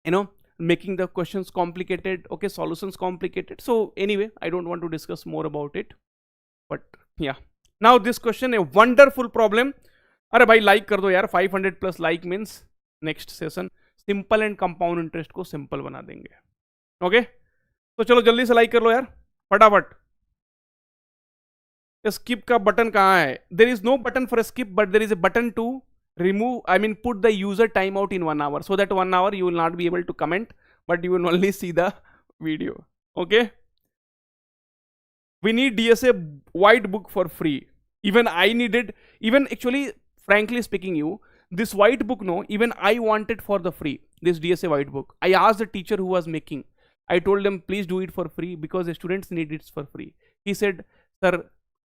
A: you know, making the questions complicated. Okay, solutions complicated. So anyway, I don't want to discuss more about it. But yeah, now this question, a wonderful problem. अरे भाई like कर दो यार, 500 plus like means next session simple and compound interest को simple बना देंगे. Okay, तो चलो जल्दी से लाइक कर लो यार फटाफट. स्किप का बटन कहाँ है? There is no button for skip, but there is a button to remove, I mean put the user timeout in 1 hour, so that 1 hour you will not be able to comment, but you will only see the video. Okay, We need DSA white book for free. Even I needed, even actually, frankly speaking, this white book, no, even I wanted for the free, this DSA white book. I asked the teacher who was making, I told them, please do it for free because the students need it for free. He said, sir,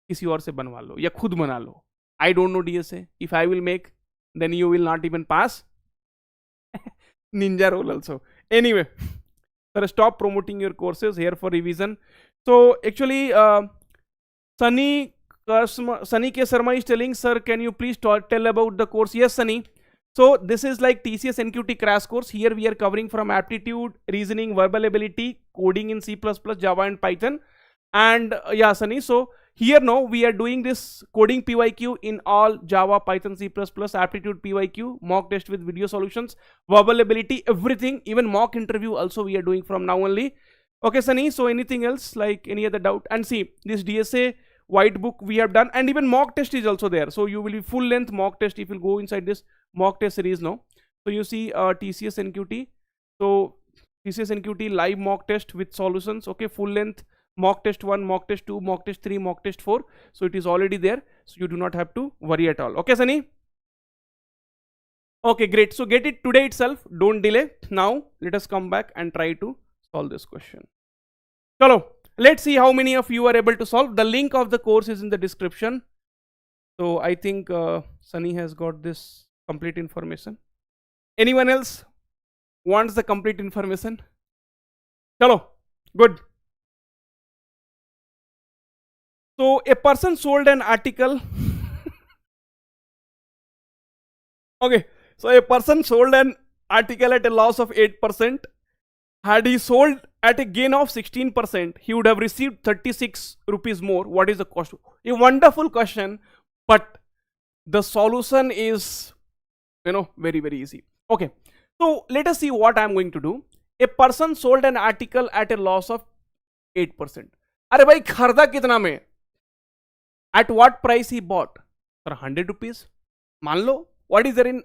A: किसी और से बनवा लो या खुद बना लो. I don't know DSA. If I will make, then you will not even pass. Ninja roll also. Anyway, sir, stop promoting your courses here for revision. So actually, Sunny K. Sharma is telling, sir, can you please tell about the course? Yes, Sunny. So this is like TCS NQT crash course. Here we are covering from aptitude, reasoning, verbal ability, coding in C++, Java and Python. And yeah, Sunny. So here now we are doing this coding PYQ in all Java, Python, C++, aptitude PYQ, mock test with video solutions, verbal ability, everything, even mock interview also we are doing from now only. Okay, Sunny. So anything else, like any other doubt? And see, this DSA white book we have done, and even mock test is also there. So you will be full length mock test if you go inside this mock test series now. So you see TCS NQT. So TCS NQT live mock test with solutions. Okay, full length mock test 1, mock test 2, mock test 3, mock test 4. So it is already there. So you do not have to worry at all. Okay, Sunny? Okay, great. So get it today itself. Don't delay. Now let us come back and try to solve this question. Chalo. Let's see how many of you are able to solve. The link of the course is in the description. So I think Sunny has got this complete information. Anyone else wants the complete information? Chalo, good. So a person sold an article. Okay, so a person sold an article at a loss of 8%. Had he sold at a gain of 16%, he would have received 36 rupees more. What is the cost? A wonderful question, but the solution is, very, very easy. Okay, so let us see what I am going to do. A person sold an article at a loss of 8%. अरे भाई खरीदा कितना में? At what price he bought? For 100 rupees. मान लो. What is there in?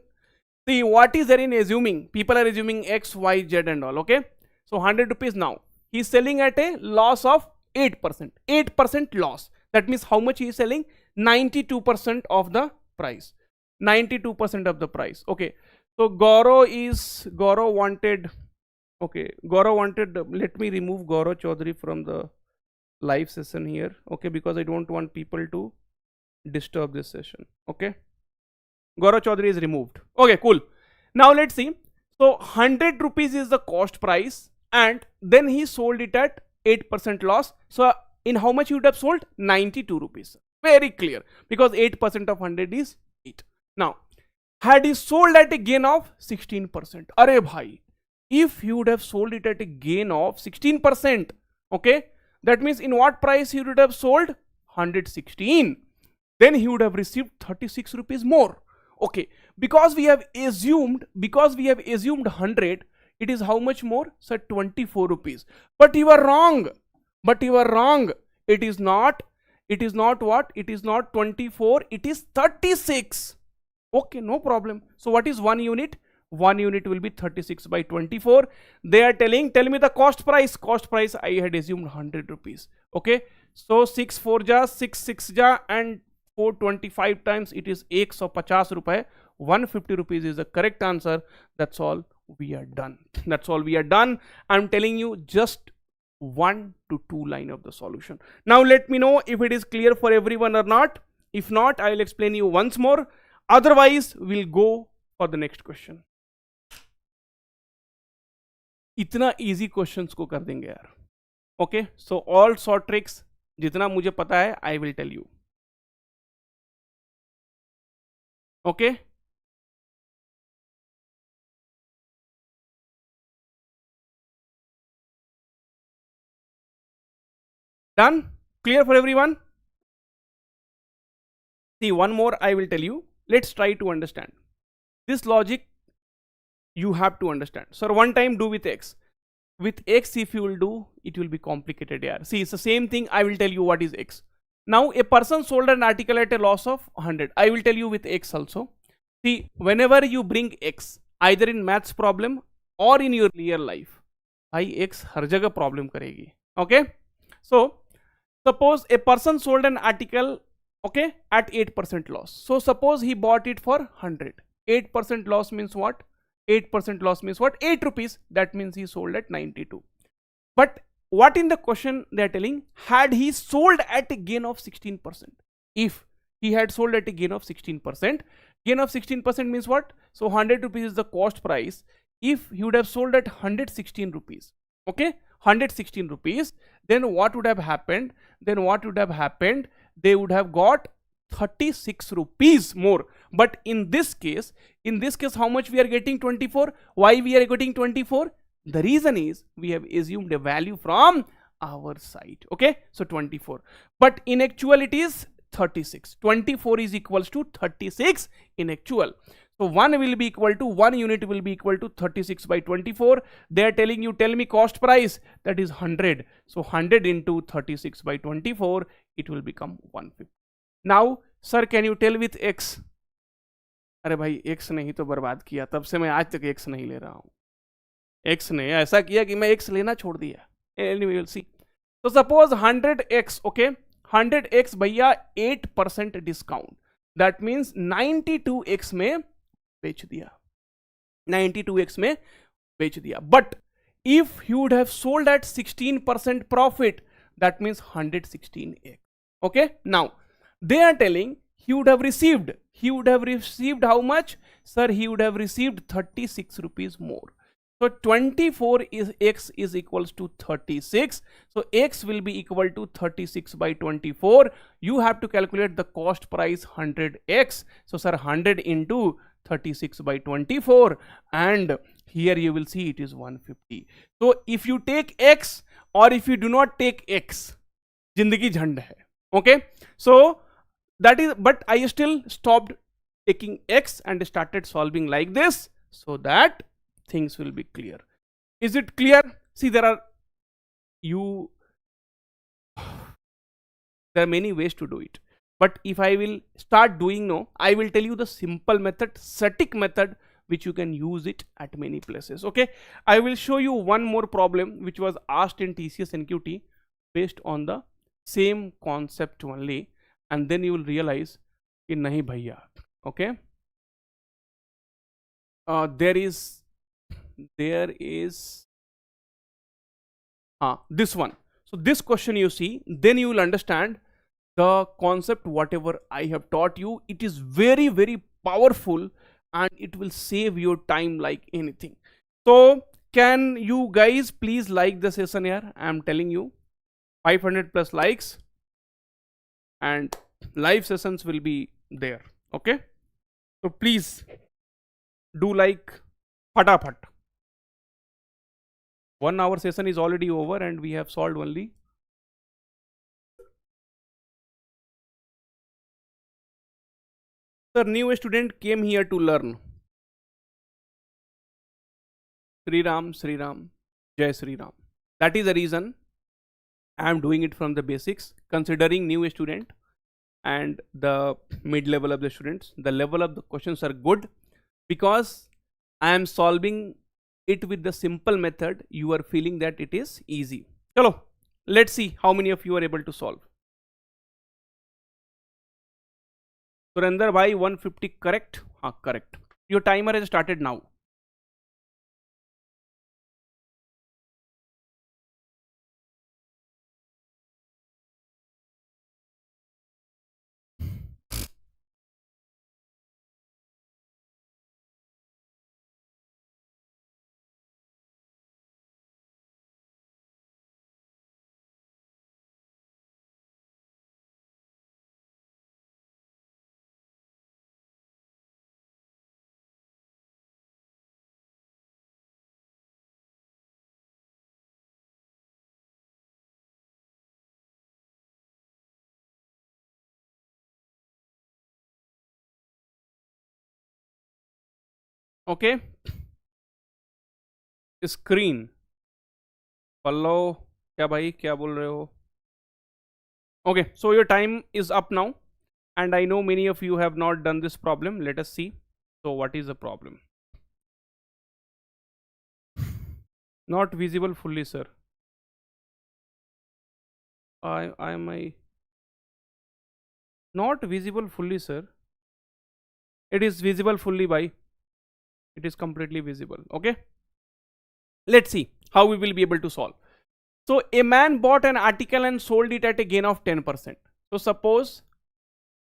A: See, what is there in assuming? People are assuming X, Y, Z and all. Okay. So 100 rupees now. He is selling at a loss of 8%. 8% loss. That means how much he is selling? 92% of the price. 92% of the price. Okay. So Gaurav wanted. Okay. Gaurav wanted. Let me remove Gaurav Chaudhary from the live session here. Okay. Because I don't want people to disturb this session. Okay. Gaurav Chaudhary is removed. Okay. Cool. Now let's see. So 100 rupees is the cost price. And then he sold it at 8% loss. So in how much you would have sold? 92 rupees. Very clear. Because 8% of 100 is 8. Now, had he sold at a gain of 16%. Arey bhai. If he would have sold it at a gain of 16%. Okay. That means in what price he would have sold? 116. Then he would have received 36 rupees more. Okay. Because we have assumed 100. It is how much more? Sir, 24 rupees. But you are wrong. It is not what? It is not 24. It is 36. Okay, no problem. So what is 1 unit? 1 unit will be 36 by 24. They are tell me the cost price. Cost price I had assumed 100 rupees. Okay. So 6 4 ja, 6 6 ja and 425 times it is 150 rupees. 150 rupees is the correct answer. That's all. We are done. That's all we are done. I'm telling you just 1 to 2 line of the solution. Now let me know if it is clear for everyone or not. If not, I will explain you once more. Otherwise, we'll go for the next question. इतना easy questions को कर देंगे यार. Okay, so all short tricks जितना मुझे पता है I will tell you. Okay. Done? Clear for everyone? See, one more I will tell you. Let's try to understand. This logic you have to understand. So one time do with X. With X if you will do, it will be complicated here. See, it's the same thing. I will tell you what is X. Now a person sold an article at a loss of 100. I will tell you with X also. See, whenever you bring X, either in maths problem or in your real life, I X हर जगह problem करेगी. Okay? So Suppose a person sold an article, okay, at 8% loss. So suppose he bought it for 100. 8% loss means what? 8% loss means what? 8 rupees. That means he sold at 92. But what in the question they are telling? Had he sold at a gain of 16%? If he had sold at a gain of 16%, gain of 16% means what? So 100 rupees is the cost price. If he would have sold at 116 rupees, okay, 116 rupees, then what would have happened? Then what would have happened? They would have got 36 rupees more. But in this case, how much we are getting? 24. Why we are getting 24? The reason is we have assumed a value from our side. Okay, so 24. But in actual it is 36. 24 is equals to 36 in actual. So 1 will be equal to 1 unit will be equal to 36 by 24. They are telling you, tell me cost price, that is 100. So 100 into 36 by 24, it will become 150. Now sir, can you tell with x? अरे भाई x ने ही तो बर्बाद किया, तब से मैं आज तक x नहीं ले रहा हूं. x ने ऐसा किया कि मैं x लेना छोड़ दिया. Anyway, we'll see. So suppose 100x, okay, 100x भैया 8% डिस्काउंट, दैट मीन्स 92x में बेच दिया, 92x में बेच दिया. But if you would have sold at 16% profit, that means 116x. okay, now they are telling he would have received how much? Sir, he would have received 36 rupees more. So 24 is x is equals to 36. So x will be equal to 36 by 24. You have to calculate the cost price 100x. So sir, 100 into 36 by 24, and here you will see it is 150. So if you take x or if you do not take x, jindagi jhand hai. Okay, so that is, but I still stopped taking x and started solving like this so that things will be clear. Is it clear? See, there are many ways to do it, but if I will start doing now, I will tell you the simple method, static method, which you can use it at many places. Okay, I will show you one more problem which was asked in TCS NQT based on the same concept only, and then you will realize कि नहीं भैया. Okay, there is this one. So this question you see, then you will understand the concept whatever I have taught you. It is very, very powerful and it will save your time like anything. So can you guys please like the session here? I am telling you 500 plus likes and live sessions will be there. Okay, so please do like fatafat. 1 hour session is already over and we have solved only. The new student came here to learn. Sri Ram, Jai Sri Ram. That is the reason I am doing it from the basics, considering new student and the mid level of the students. The level of the questions are good because I am solving it with the simple method. You are feeling that it is easy. Chalo, let's see how many of you are able to solve. Surinder bhai, 150 correct? Correct. Your timer has started now. Okay, screen Pallav क्या भाई क्या बोल रहे हो? Okay, so your time is up now and I know many of you have not done this problem. Let us see. So what is the problem? Not visible fully, sir. I am I not visible fully, sir? It is visible fully by, it is completely visible. Okay, let's see how we will be able to solve. So a man bought an article and sold it at a gain of 10%. So suppose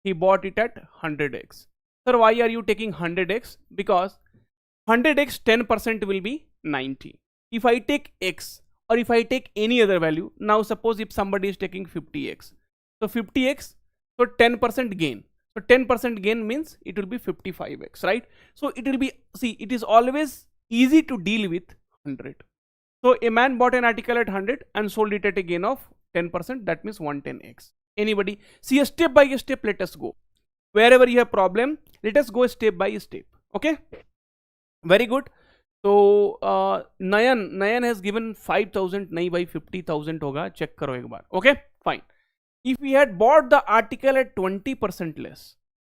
A: he bought it at 100x. Sir, why are you taking 100x? Because 100x 10% will be 90. If I take x, or if I take any other value, now suppose if somebody is taking 50x, so 50x, so 10% gain, so 10% gain means it will be 55x, right? So it will be, see, it is always easy to deal with 100. So a man bought an article at 100 and sold it at a gain of 10%, that means 110x. Anybody see? A step by step, let us go. Wherever you have problem, let us go step by step. Okay, very good. So Nayan has given 5000, nahi bhai 50,000 hoga, check karo ek baar. Okay, fine. If we had bought the article at 20% less,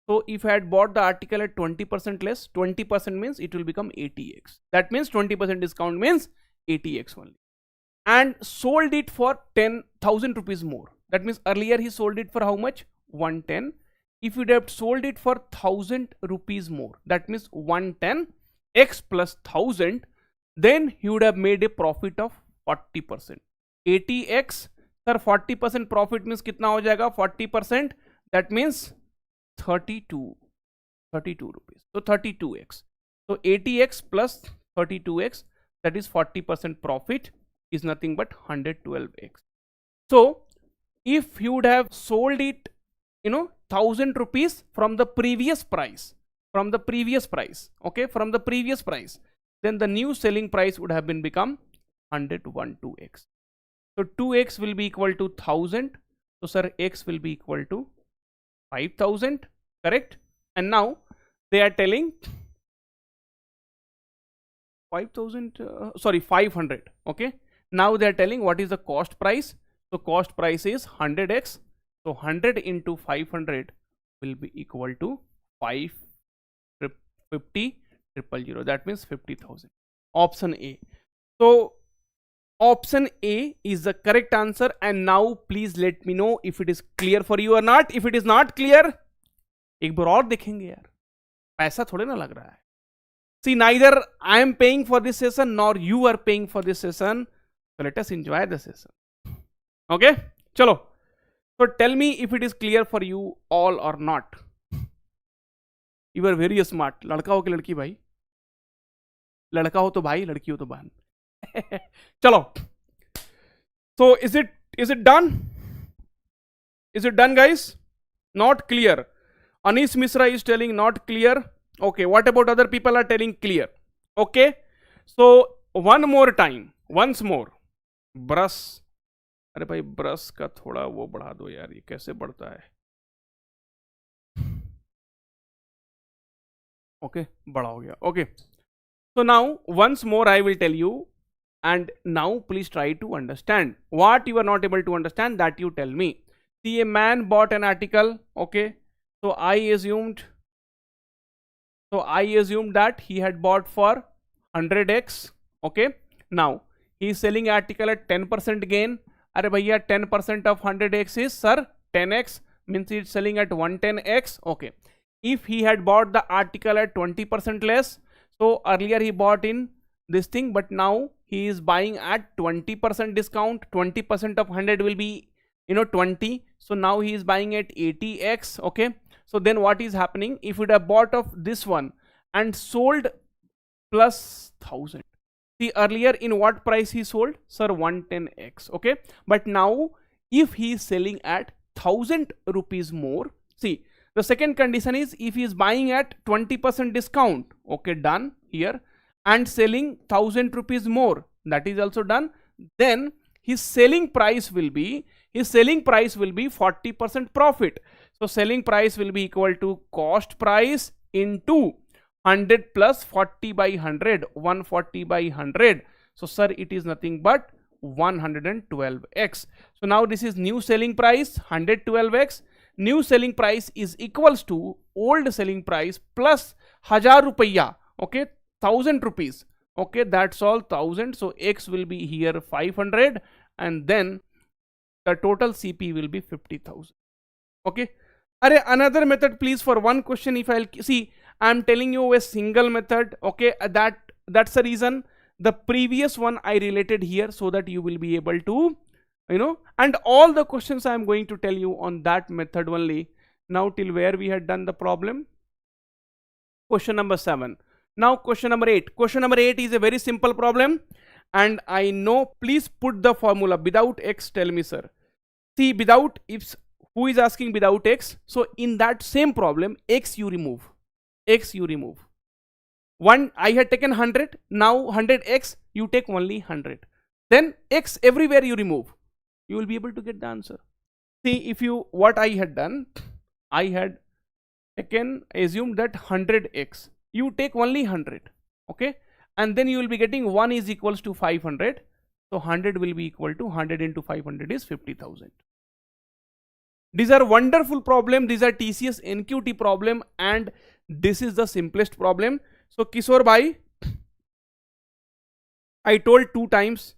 A: so if I had bought the article at 20% less, 20% means it will become 80x. That means 20% discount means 80x only, and sold it for 10,000 rupees more. That means earlier he sold it for how much? 110. If you'd have sold it for 1000 rupees more, that means 110x plus 1000, then he would have made a profit of 40%. 80x, sir, 40% profit means kitna ho jayega? 40%, that means 32 rupees. So 32x. So 80x plus 32x, that is 40% profit, is nothing but 112x. So if you would have sold it, 1000 rupees from the previous price, okay, from the previous price, then the new selling price would have been become 112x. So 2x will be equal to 1000. So sir, x will be equal to 5000, correct? And now they are telling 500. Okay, now they are telling what is the cost price. So cost price is 100x. So 100 into 500 will be equal to 550,000. That means 50,000. Option A. So option A is the correct answer. And now please let me know if it is clear for you or not. If it is not clear, एक बार और देखेंगे यार, पैसा थोड़े ना लग रहा है. See, neither I am paying for this session nor you are paying for this session. So let us enjoy the session. Okay, chalo. So tell me if it is clear for you all or not. You are very smart. लड़का हो कि लड़की भाई? लड़का हो तो भाई, लड़की हो तो बहन. चलो. So is it done? Is it done, guys? Not clear. Anish Mishra is telling not clear. Okay, what about other people are telling clear? Okay, so one more time, once more. Brush. अरे भाई brush का थोड़ा वो बढ़ा दो यार, ये कैसे बढ़ता है? Okay, बड़ा हो गया. Okay, so now once more I will tell you, and now please try to understand. What you are not able to understand, that you tell me. See, a man bought an article. Okay, so I assumed that he had bought for 100x. Okay, now he is selling article at 10% gain. Are bhaiya, 10% of 100x is, sir, 10x, means he is selling at 110x. Okay, if he had bought the article at 20% less, so earlier he bought in this thing, but now he is buying at 20% discount. 20% of 100 will be 20. So now he is buying at 80x. Okay, so then what is happening? If you would have bought of this one and sold plus 1000, see, earlier in what price he sold? Sir, 110x. Okay, but now if he is selling at 1000 rupees more, see, the second condition is if he is buying at 20% discount. Okay, done here, and selling 1000 rupees more, that is also done. Then his selling price will be 40% profit. So selling price will be equal to cost price into 100 plus 40 by 100, 140 by 100. So sir, it is nothing but 112x. So now this is new selling price, 112x. New selling price is equals to old selling price plus 1000 rupiya. Okay, 1000 rupees. Okay, that's all, 1000. So x will be here 500, and then the total CP will be 50,000. Okay. Another method, please, for one question. If I'll see, I'm telling you a single method. Okay, that's the reason the previous one I related here, so that you will be able to, and all the questions I'm going to tell you on that method only. Now till where we had done the problem? Question number 7. Now question number 8. Question number 8 is a very simple problem, and I know, please put the formula without x. Tell me, sir. See, without, if who is asking without x, so in that same problem, x you remove. One, I had taken 100, now 100x, you take only 100. Then x everywhere you remove. You will be able to get the answer. See, if you, what I had done, I had taken, assume that 100x, you take only 100, okay, and then you will be getting 1 is equals to 500, so 100 will be equal to 100 into 500 is 50,000. These are wonderful problem. These are TCS NQT problem, and this is the simplest problem. So Kishore bhai, I told 2 times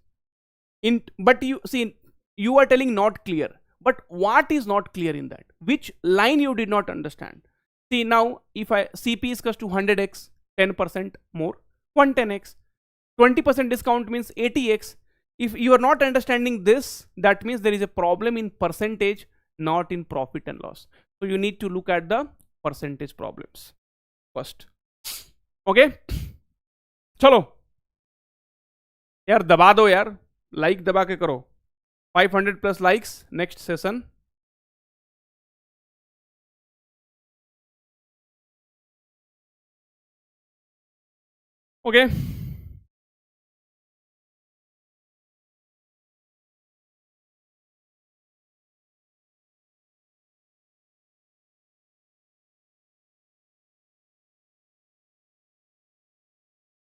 A: but you see, you are telling not clear, but what is not clear in that? Which line you did not understand? See, now if I CP is equals to 100x, 10% more, 110x, 20% discount means 80x. If you are not understanding this, that means there is a problem in percentage, not in profit and loss. So you need to look at the percentage problems first. Okay, चलो यार, दबा दो यार, like दबा के करो. 500 plus likes next session. Okay,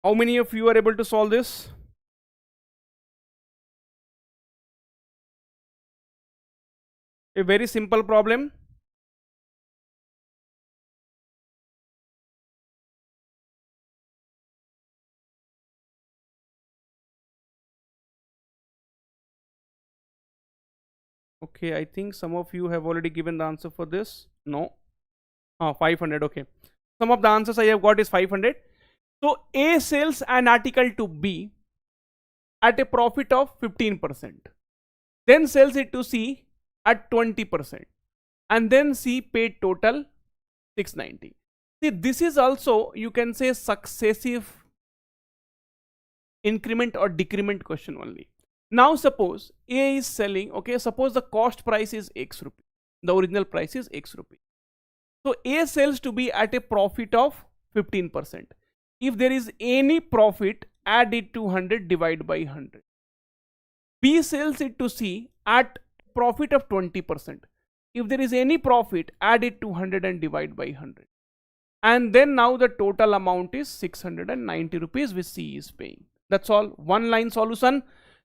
A: how many of you are able to solve this? A very simple problem. Okay, I think some of you have already given the answer for this. No. 500. Okay, some of the answers I have got is 500. So A sells an article to B at a profit of 15%, then sells it to C at 20%, and then C paid total 690. See, this is also, you can say, successive increment or decrement question only. Now suppose A is selling, okay, suppose the cost price is X rupee, the original price is X rupee. So A sells to B at a profit of 15%. If there is any profit, add it to 100, divide by 100. B sells it to C at profit of 20%. If there is any profit, add it to 100 and divide by 100. And then now the total amount is 690 rupees which C is paying. That's all, one line solution.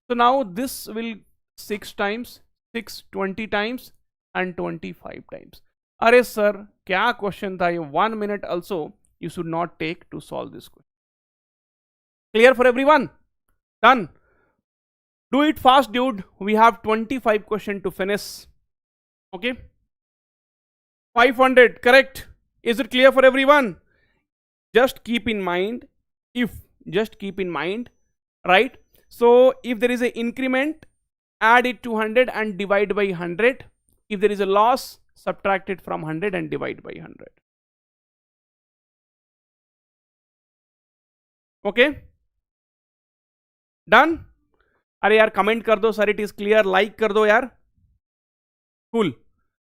A: So now this will 6 times, 6, 20 times and 25 times. Arey sir, kya question tha ye? 1 minute also you should not take to solve this question. Clear for everyone? Done. Do it fast, dude. We have 25 questions to finish. Okay. 500, correct. Is it clear for everyone? Just keep in mind, right? So if there is an increment, add it to 100 and divide by 100. If there is a loss, subtract it from 100 and divide by 100. Okay. Done? अरे यार comment कर दो sir, it is clear. Like कर दो यार. Cool.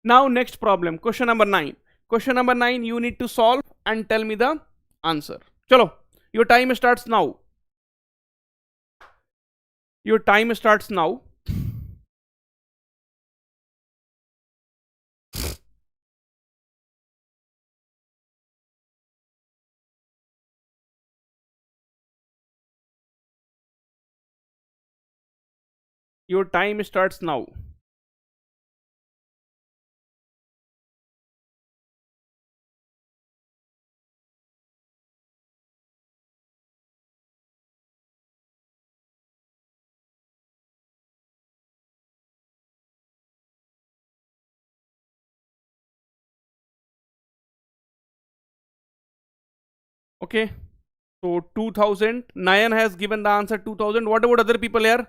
A: Now next problem, question number 9. Question number 9 you need to solve and tell me the answer. Chalo, your time starts now. Your time starts now. Your time starts now. Okay, so 2000. Nayan has given the answer 2000. What about other people here?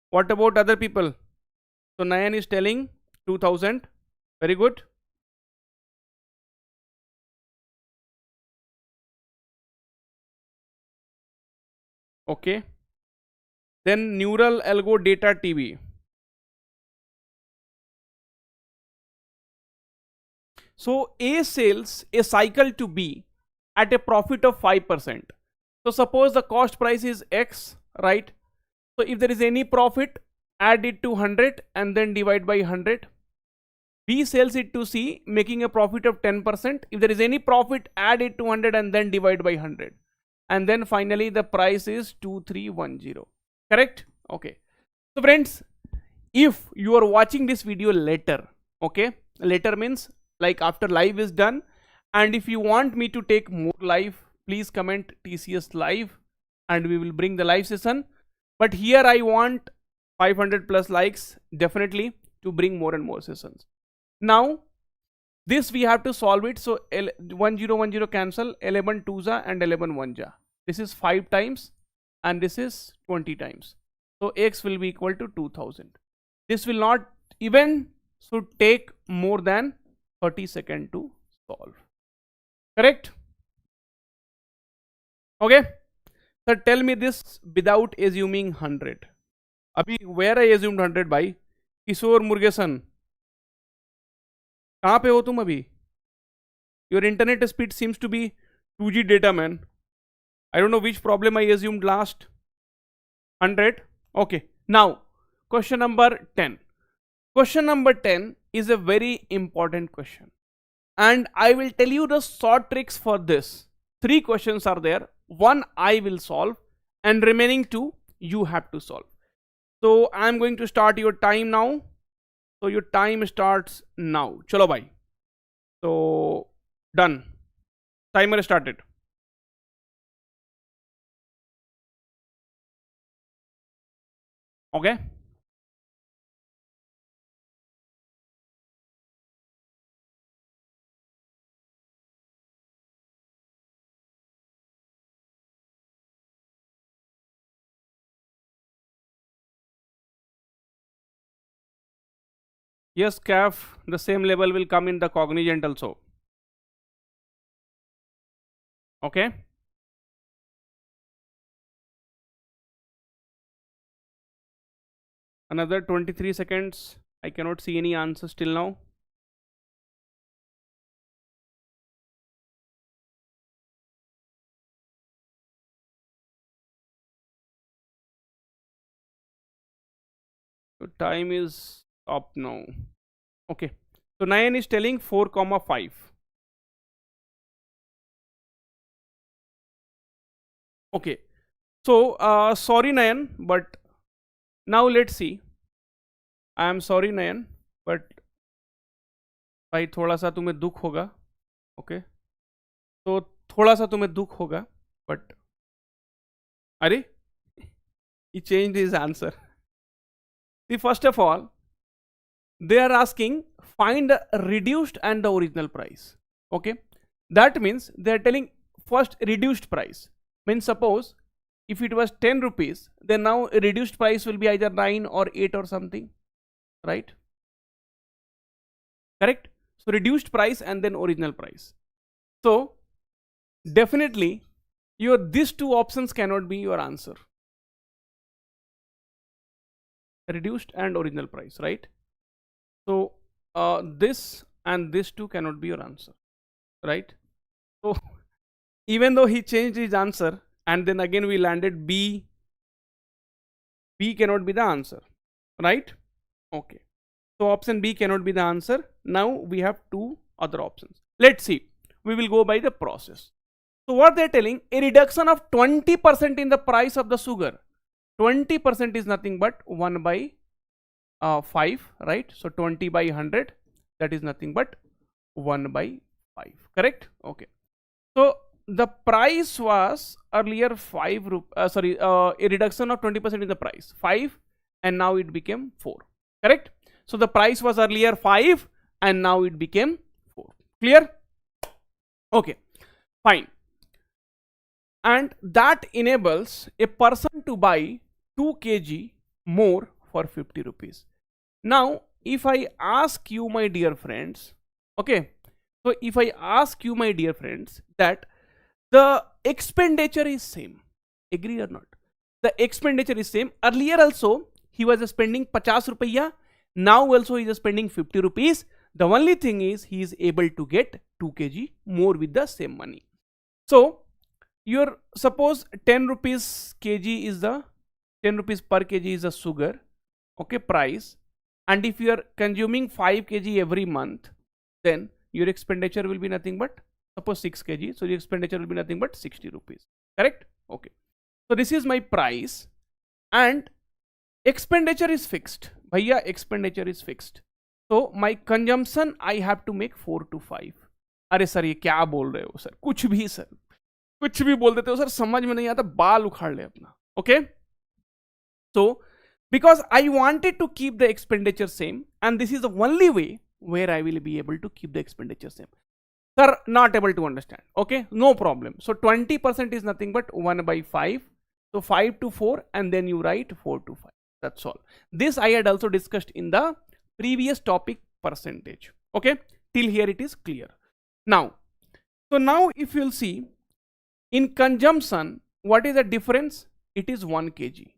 A: What about other people? So Nayan is telling 2000. Very good. Okay. Then neural algo data TV. So A sells a cycle to B at a profit of 5%. So suppose the cost price is X, right? So if there is any profit, add it to 100 and then divide by 100. B sells it to C, making a profit of 10%. If there is any profit, add it to 100 and then divide by 100. And then finally the price is 2310. Correct? Okay. So friends, if you are watching this video later, okay, later means like after live is done, and if you want me to take more live, please comment TCS live and we will bring the live session. But here I want 500 plus likes definitely to bring more and more sessions. Now this we have to solve it. So 1010 cancel, 11 2s and 11 1s. This is 5 times and this is 20 times. So X will be equal to 2000. This will not even should take more than 30 seconds to solve. Correct? Okay. So tell me this without assuming 100. Abhi where I assumed 100 by Kishore Murgesan. कहाँ पे हो तुम अभी? Your internet speed seems to be 2G data, man. I don't know which problem I assumed last. 100. Okay. Now, question number 10. Question number 10 is a very important question. And I will tell you the short tricks for this. 3 questions are there. 1 I will solve and remaining 2 you have to solve. So I am going to start your time now. So your time starts now. Chalo bhai. So done. Timer started. Okay. Yes, CAF, the same level will come in the cognizant also. Okay. Another 23 seconds. I cannot see any answers till now. So time is up now. Okay. So Nayan is telling 4,5. Okay. So sorry Nayan, but now let's see. I am sorry Nayan, but भाई थोड़ा सा तुम्हें दुख होगा. Okay. तो थोड़ा सा तुम्हें दुख होगा, but अरे he changed his answer. See, first of all, they are asking find the reduced and the original price. Okay, that means they are telling first reduced price. Means suppose if it was 10 rupees, then now reduced price will be either 9 or 8 or something, right? Correct. So reduced price and then original price. So definitely your these two options cannot be your answer. Reduced and original price, right? So this and this two cannot be your answer, right? So even though he changed his answer and then again we landed B cannot be the answer, right? Okay, so option B cannot be the answer. Now we have 2 other options. Let's see, we will go by the process. So what they're telling, a reduction of 20% in the price of the sugar. 20% is nothing but 1 by 5, right? So 20 by 100, that is nothing but 1 by 5, correct? Okay. So the price was earlier 5 a reduction of 20% in the price 5 and now it became 4, correct? So the price was earlier 5 and now it became 4. Clear? Okay. Fine. And that enables a person to buy 2 kg more for 50 rupees. Now, if I ask you, my dear friends, okay, so if I ask you, my dear friends, that the expenditure is same, agree or not? The expenditure is same. Earlier also, he was spending 50 rupiya. Now also he is spending 50 rupees. The only thing is he is able to get 2 kg more with the same money. So, your suppose 10 rupees kg is the 10 rupees per kg is the sugar, okay, price. And if you are consuming 5 kg every month, then your expenditure will be nothing but, suppose 6 kg, so your expenditure will be nothing but 60 rupees, correct? Okay, so this is my price and expenditure is fixed. Bhaiya, expenditure is fixed. So my consumption I have to make 4 to 5. अरे sir ये क्या बोल रहे हो sir, कुछ भी sir, कुछ भी बोल देते हो सर, समझ में नहीं आता, बाल उखाड़ ले अपना. Okay, so because I wanted to keep the expenditure same, and this is the only way where I will be able to keep the expenditure same. Sir, not able to understand. Okay, no problem. So 20% is nothing but 1 by 5. So 5 to 4, and then you write 4 to 5. That's all. This I had also discussed in the previous topic, percentage. Okay, till here it is clear. Now, so now if you'll see, in consumption, what is the difference? It is 1 kg.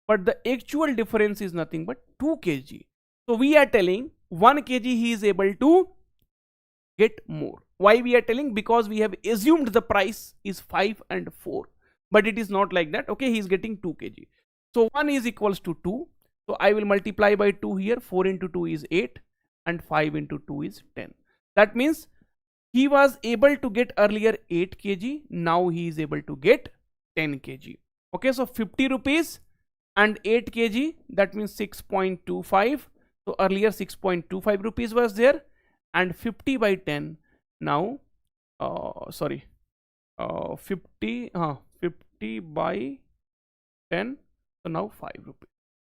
A: But the actual difference is nothing but 2 kg. So we are telling 1 kg he is able to get more. Why we are telling? Because we have assumed the price is 5 and 4. But it is not like that. Okay, he is getting 2 kg. So 1 is equals to 2. So I will multiply by 2 here. 4 into 2 is 8 and 5 into 2 is 10. That means he was able to get earlier 8 kg. Now he is able to get 10 kg. Okay, so 50 rupees and 8 kg, that means 6.25. So earlier 6.25 rupees was there, and 50 by 10 now, 50 by 10, so now 5 rupees.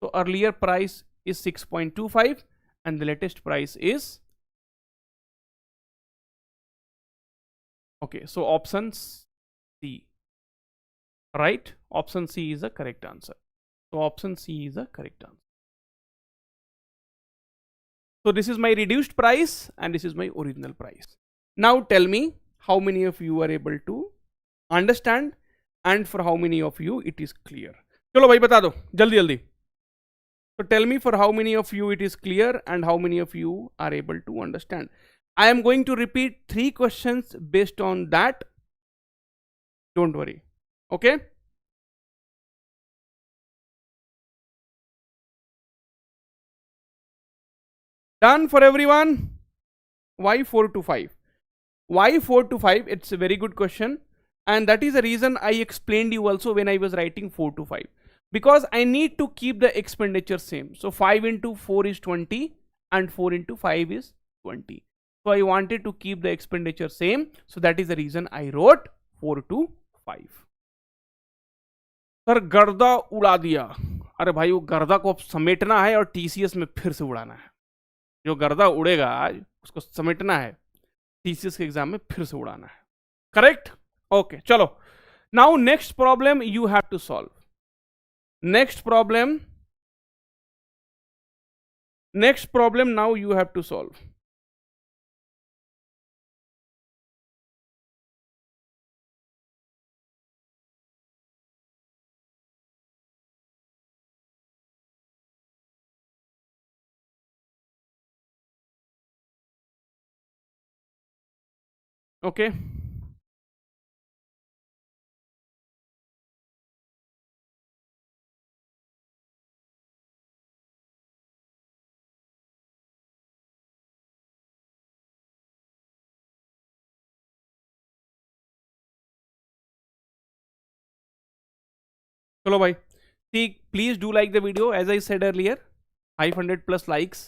A: So earlier price is 6.25 and the latest price is, okay, so option C, right? Option C is the correct answer. So option C is the correct answer. So this is my reduced price and this is my original price. Now tell me how many of you are able to understand and for how many of you it is clear. चलो भाई बता दो जल्दी जल्दी. So tell me for how many of you it is clear and how many of you are able to understand. I am going to repeat 3 questions based on that. Don't worry. Okay. Done for everyone? Why 4 to 5? Why 4 to 5? It's a very good question. And that is the reason I explained you also when I was writing 4 to 5. Because I need to keep the expenditure same. So 5 into 4 is 20 and 4 into 5 is 20. So I wanted to keep the expenditure same. So that is the reason I wrote 4 to 5. Sir गर्दा उड़ा दिया. अरे भाई वो गर्दा को समेटना है और टीसीएस में फिर से उड़ाना है. जो गर्दा उड़ेगा आज उसको समेटना है, टीसीएस के एग्जाम में फिर से उड़ाना है. करेक्ट? ओके, चलो. Now next problem you have to solve. Next problem now you have to solve. Okay. चलो भाई, see, please do like the video. As I said earlier, 500 plus likes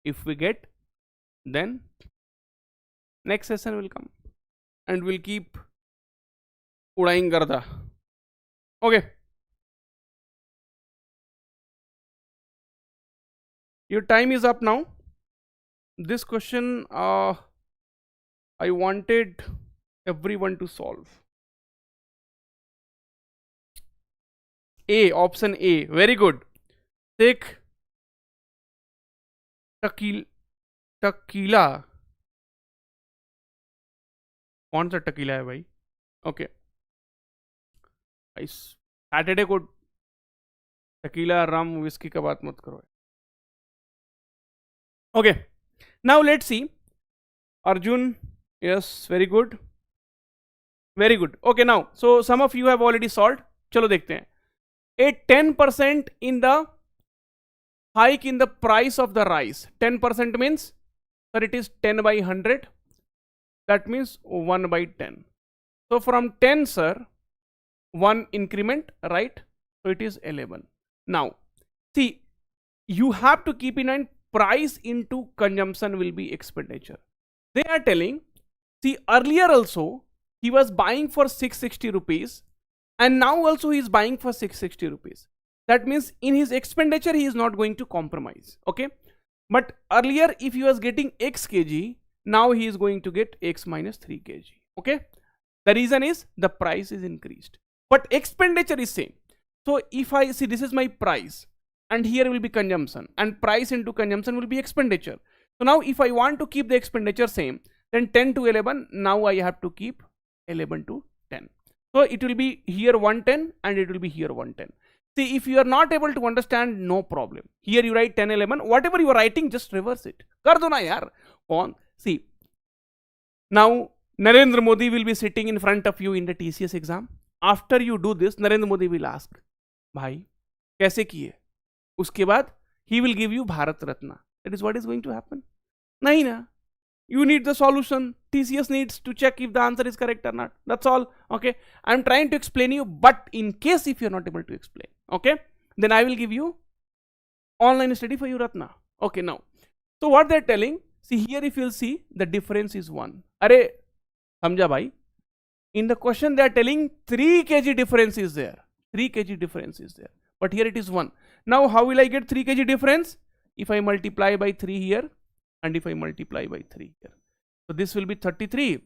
A: if we get, then next session will come and we'll keep udaing garda. Okay, your time is up now. This question I wanted Everyone to solve. A, option A, very good. Take tequila. कौन सा tequila है भाई? Okay, Saturday को tequila rum whisky का बात मत करो. Okay, now let's see. Arjun, yes, very good, very good. Okay, now so some of you have already solve. चलो देखते हैं. A 10% in the hike in the price of the rice. 10% means, sir, it is 10 by 100. That means 1 by 10. So from 10, sir, 1 increment, right? So it is 11. Now, see, you have to keep in mind price into consumption will be expenditure. They are telling, see, earlier also he was buying for 660 rupees, and now also he is buying for 660 rupees. That means in his expenditure he is not going to compromise. Okay, but earlier if he was getting x kg, now he is going to get x minus 3 kg. Okay, the reason is the price is increased, but expenditure is same. So if I see, this is my price, and here will be consumption, and price into consumption will be expenditure. So now if I want to keep the expenditure same, then 10 to 11, now I have to keep 11 to 10. So it will be here 110 and it will be here 110. See, if you are not able to understand, no problem. Here you write 10, 11. Whatever you are writing, just reverse it. Kar do na yaar. On. See, now Narendra Modi will be sitting in front of you in the TCS exam. After you do this, Narendra Modi will ask, भाई कैसे किए? उसके बाद he will give you Bharat Ratna. That is what is going to happen. नहीं ना. You need the solution. TCS needs to check if the answer is correct or not. That's all. Okay, I'm trying to explain you, but in case if you're not able to explain, okay, then I will give you online study for you, Ratna. Okay, now, so what they're telling, see here, if you'll see, the difference is 1. Arey, samjha bhai? In the question they are telling 3 kg difference is there. 3 kg difference is there, but here it is 1. Now how will I get 3 kg difference? If I multiply by 3 here, and if I multiply by 3 here, so this will be 33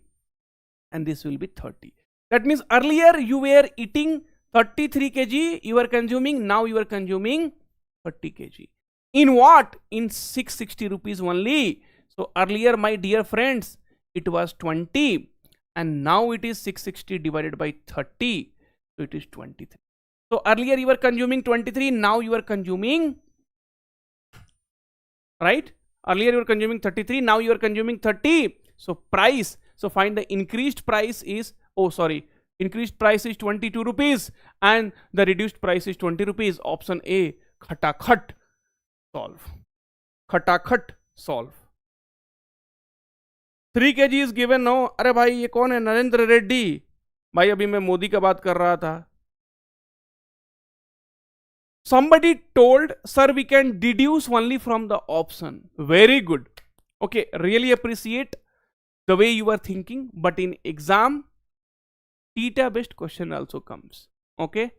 A: and this will be 30. That means earlier you were eating 33 kg, you are consuming, now you are consuming 30 kg. In what? In 660 rupees only. So earlier, my dear friends, it was 20, and now it is 660 divided by 30, so it is 23. So earlier you were consuming 23, now you are consuming, right? Earlier you were consuming 33, now you are consuming 30. So price, so find the increased price is, oh sorry, increased price is 22 rupees and the reduced price is 20 rupees. Option A, khatakhat solve. Khatakhat solve. 3 kg is given now. अरे भाई ये कौन है? नरेंद्र रेड्डी. भाई अभी मैं मोदी का बात कर रहा था. Somebody told, sir, we can deduce only from the option. Very good. Okay, really appreciate the way you are thinking, but in exam, theta based question also comes. Okay,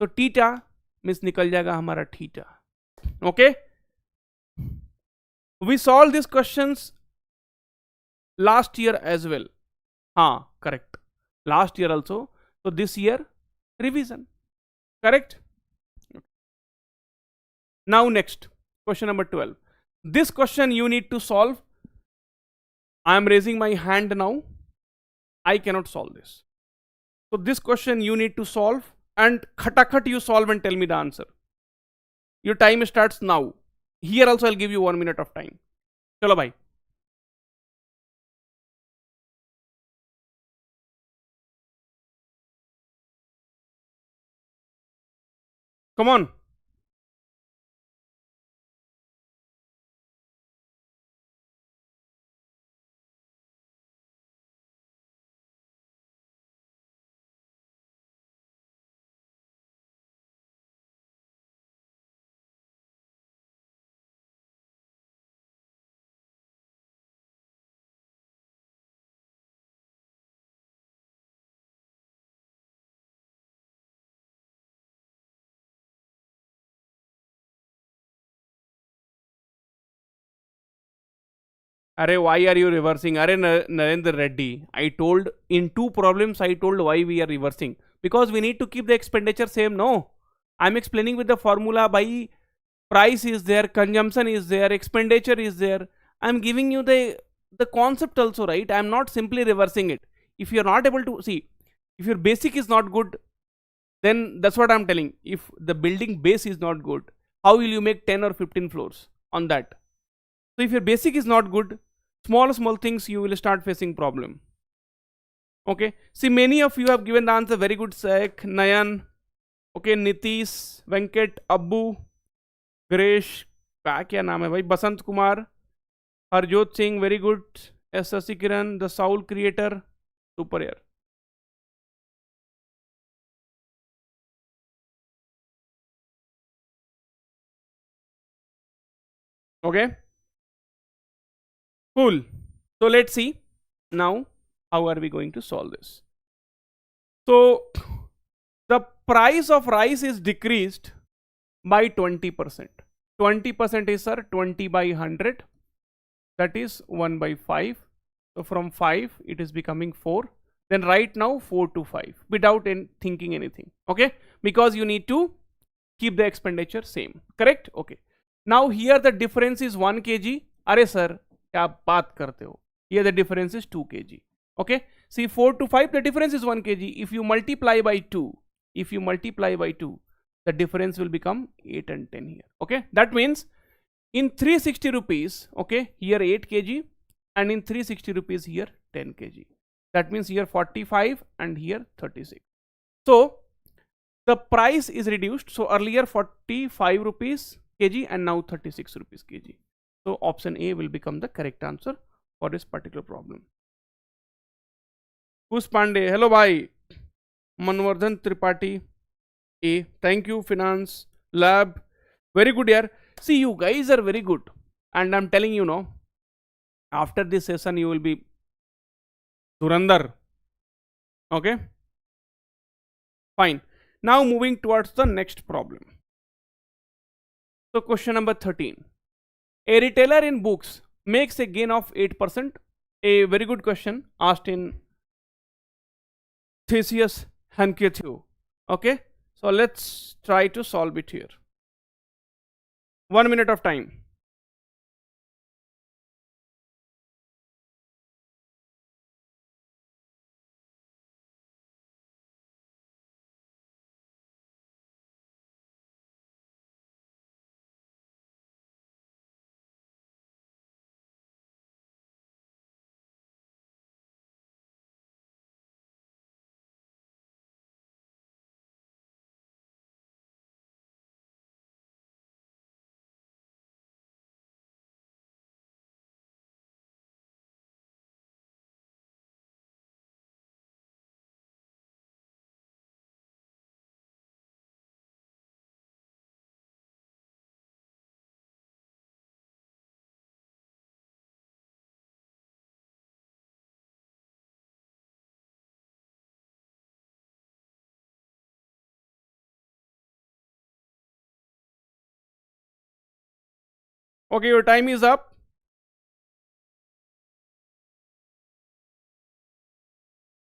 A: so theta means निकल जाएगा हमारा theta. Okay, we solved these questions last year as well. Correct. Last year also. So this year revision. Correct. Now next question number 12. This question you need to solve. I am raising my hand now. I cannot solve this. So this question you need to solve, and khatakhat you solve and tell me the answer. Your time starts now. Here also I'll give you 1 minute of time. Chalo bhai. Come on. Arey, why are you reversing? Arey, Narendra Reddy, I told in two problems, I told why we are reversing. Because we need to keep the expenditure same. No, I'm explaining with the formula. By price is there, consumption is there, expenditure is there. I'm giving you the concept also, right? I'm not simply reversing it. If you're not able to see, if your basic is not good, then that's what I'm telling. If the building base is not good, how will you make 10 or 15 floors on that? So if your basic is not good, small things you will start facing problem. Okay, see, many of you have given the answer. Very good, Sek, Nayan, okay, Nitish, Venkat, Abbu, Gresh, क्या नाम है भाई, Basant Kumar, Harjot Singh, very good, S Shashi Kiran, the soul creator, super यार. Okay, cool. So let's see now how are we going to solve this. So the price of rice is decreased by 20%. 20% is, sir, 20 by 100, that is 1 by 5. So from 5 it is becoming 4. Then right now 4 to 5 without thinking anything. Okay, because you need to keep the expenditure same, correct? Okay, now here the difference is 1 kg. Are sir, क्या बात करते हो? Here the difference is 2 kg. Okay, see, 4 to 5 the difference is 1 kg. If you multiply by 2, the difference will become 8 and 10 here. Okay, that means in 360 rupees, okay, here 8 kg, and in 360 rupees here 10 kg. That means here 45 and here 36. So the price is reduced. So earlier 45 rupees kg and now 36 rupees kg. So option A will become the correct answer for this particular problem. Kus Pandey, hello bhai. Manvardhan Tripathi, A, thank you. Finance Lab, very good here. See, you guys are very good, and I'm telling you, no, after this session you will be Durandar. Okay, fine. Now moving towards the next problem. So question number 13. A retailer in books makes a gain of 8%. A very good question asked in TCS NQT. Okay, so let's try to solve it here. 1 minute of time. Okay, your time is up.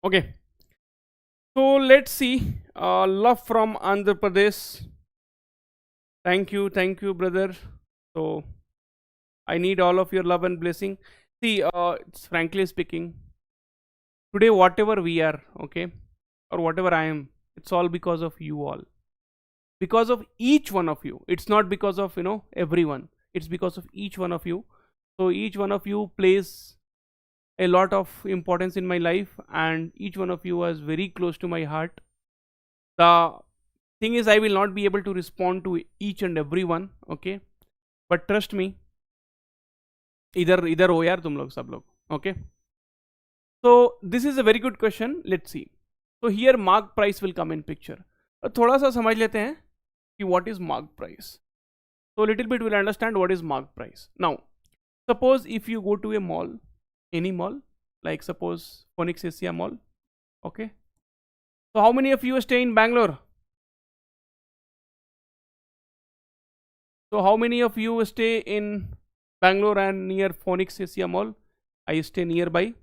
A: Okay, so let's see. Love from Andhra Pradesh. Thank you, brother. So I need all of your love and blessing. See, it's frankly speaking, today whatever we are, okay, or whatever I am, it's all because of you all. Because of each one of you. It's not because of, everyone. It's because of each one of you. So each one of you plays a lot of importance in my life, and each one of you was very close to my heart. The thing is, I will not be able to respond to each and every one, okay, but trust me, इधर हो यार तुम लोग सब लोग. Okay, so this is a very good question. Let's see. So here mark price will come in picture. थोड़ा सा समझ लेते हैं कि what is mark price. So little bit we'll understand what is mark price. Now suppose if you go to a mall, any mall, like suppose Phoenix Asia Mall, okay, so how many of you stay in Bangalore? So how many of you stay in Bangalore and near Phoenix Asia Mall? I stay nearby.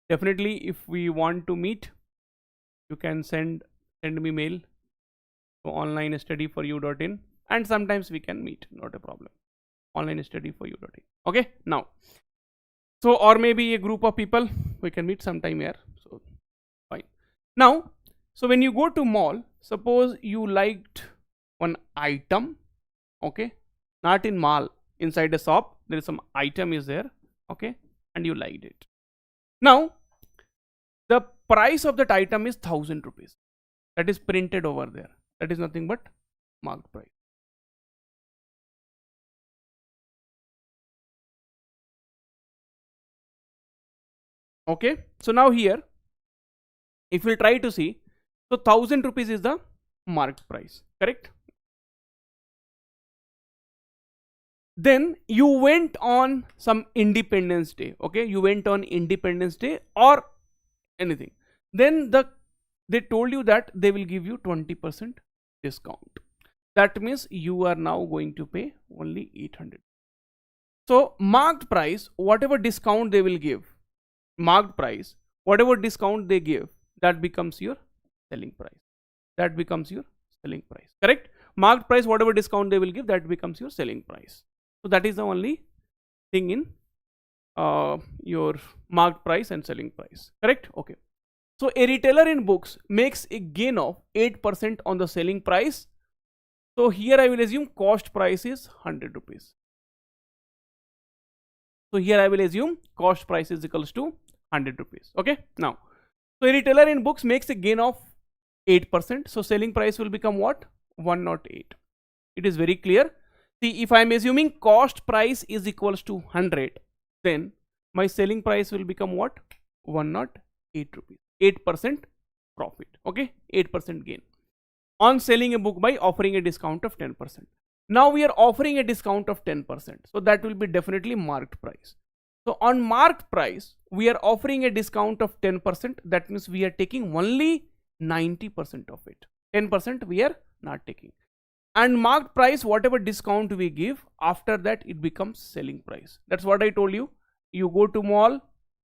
A: Definitely, if we want to meet, you can send me mail to onlinestudyforyou.in, and sometimes we can meet, not a problem. Onlinestudyforyou.in. Okay, now, so or maybe a group of people we can meet sometime here. So fine. Now, so when you go to mall, suppose you liked one item, okay, not in mall, inside a shop there is some item is there, okay, and you liked it. Now the price of that item is 1000 rupees. That is printed over there. That is nothing but marked price. Okay, so now here if we try to see, so 1000 rupees is the marked price, correct? Then you went on some Independence Day, okay, you went on Independence Day or anything, then they told you that they will give you 20% discount. That means you are now going to pay only 800. So marked price, whatever discount they will give, marked price, whatever discount they give, that becomes your selling price. That becomes your selling price, correct? Marked price, whatever discount they will give, that becomes your selling price. So that is the only thing in your marked price and selling price, correct? Okay. So a retailer in books makes a gain of 8% on the selling price. So here I will assume cost price is 100 rupees. So here I will assume cost price is equals to 100 rupees. Okay. Now, so a retailer in books makes a gain of 8%. So selling price will become what? 108. It is very clear. See, if I am assuming cost price is equals to 100, then my selling price will become what? 108 rupees. 8% profit. Okay. 8% gain on selling a book by offering a discount of 10%. Now we are offering a discount of 10%. So that will be definitely marked price. So on marked price, we are offering a discount of 10%. That means we are taking only 90% of it. 10% we are not taking. And marked price, whatever discount we give, after that it becomes selling price. That's what I told you. You go to mall,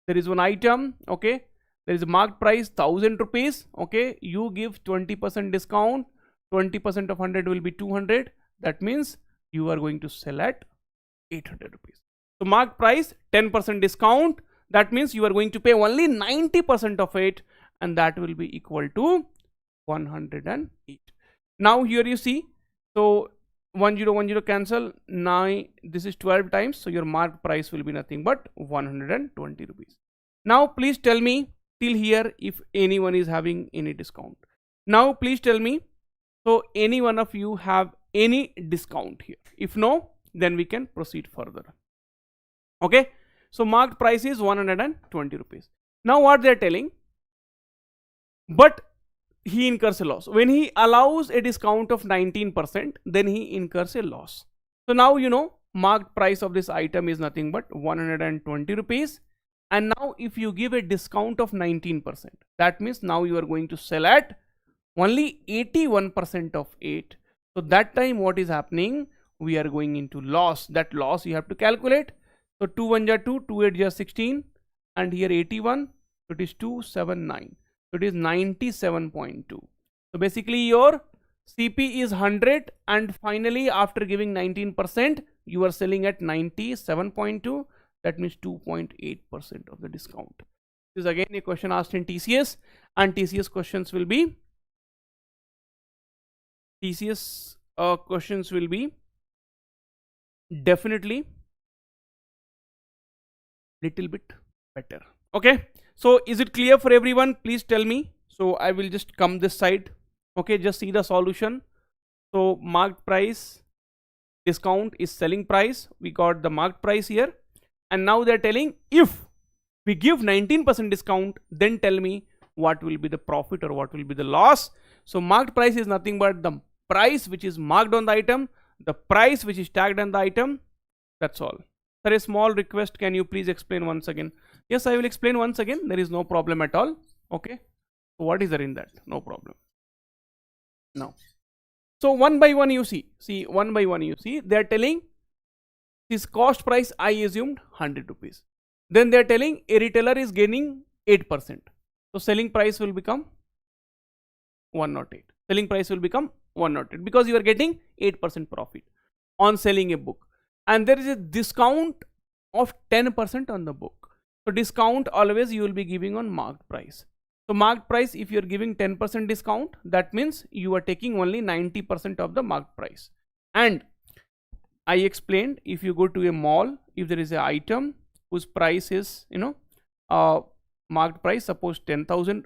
A: there is one item, okay, there is a marked price 1000 rupees, okay, you give 20% discount, 20% of 100 will be 200. That means you are going to sell at 800 rupees. So marked price, 10% discount, that means you are going to pay only 90% of it, and that will be equal to 108. Now here you see, so 1010 cancel, 9, this is 12 times, so your marked price will be nothing but 120 rupees. Now please tell me till here if anyone is having any discount. Now please tell me, so any one of you have any discount here? If no, then we can proceed further. Okay, so marked price is 120 rupees. Now what they are telling, but he incurs a loss. When he allows a discount of 19%, then he incurs a loss. So now you know marked price of this item is nothing but 120 rupees. And now if you give a discount of 19%, that means now you are going to sell at only 81% of it. So that time what is happening? We are going into loss. That loss you have to calculate. So 2 1 ja 2, 2 8 ja 16, and here 81, so it is 279. So it is 97.2. So basically your CP is 100, and finally after giving 19%, you are selling at 97.2. That means 2.8% of the discount. This is again a question asked in TCS, and TCS questions will be definitely little bit better. Okay, so is it clear for everyone? Please tell me. So I will just come this side. Okay, just see the solution. So marked price, discount is selling price. We got the marked price here, and now they are telling if we give 19% discount, then tell me what will be the profit or what will be the loss. So marked price is nothing but the price which is marked on the item, the price which is tagged on the item. That's all. Sir, a small request, can you please explain once again? Yes, I will explain once again. There is no problem at all. Okay, so what is there in that? No problem. Now, so one by one you see, one by one you see, they are telling, this cost price I assumed 100 rupees. Then they are telling a retailer is gaining 8%. So selling price will become 108. Selling price will become 108 because you are getting 8% profit on selling a book. And there is a discount of 10% on the book. So discount always you will be giving on marked price. So marked price, if you are giving 10% discount, that means you are taking only 90% of the marked price. And I explained, if you go to a mall, if there is an item whose price is, marked price, suppose 10,000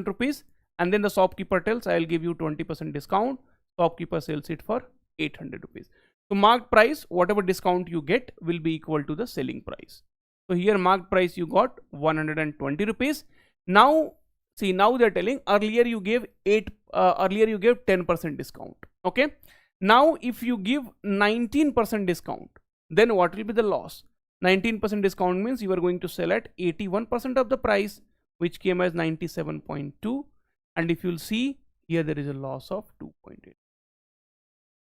A: rupees, and then the shopkeeper tells I will give you 20% discount, shopkeeper sells it for 800 rupees. So marked price, whatever discount you get will be equal to the selling price. So here marked price you got 120 rupees. Now see, now they are telling earlier you gave 10% discount. Okay. Now if you give 19% discount, then what will be the loss? 19% discount means you are going to sell at 81% of the price, which came as 97.2, and if you'll see here there is a loss of 2.8.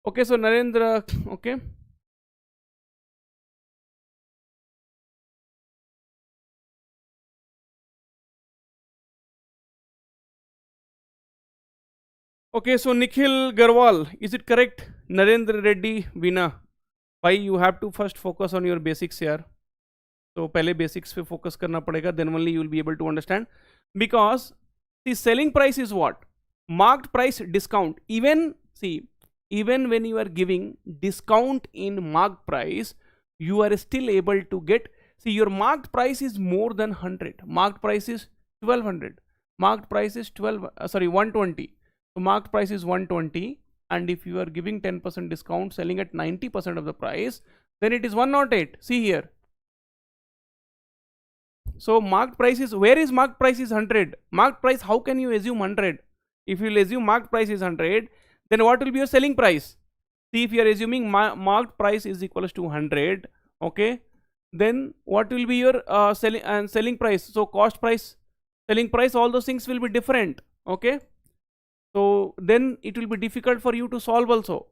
A: Okay, so Narendra, okay. Okay, so Nikhil Garwal, is it correct? Narendra Reddy Veena, why you have to first focus on your basics here. So पहले basics पे focus करना पड़ेगा, then only you will be able to understand. Because the selling price is what? Marked price discount. Even when you are giving discount in marked price, you are still able to get, see, your marked price is more than 100. Marked price is 1200. Marked price is 120. So marked price is 120, and if you are giving 10% discount, selling at 90% of the price, then it is 108. See here. So marked price is, where is marked price is 100? Marked price, how can you assume 100? If you will assume marked price is 100, then what will be your selling price? See, if you are assuming marked price is equals to 100, okay, then what will be your selling price? So cost price, selling price, all those things will be different. Okay, so then it will be difficult for you to solve also.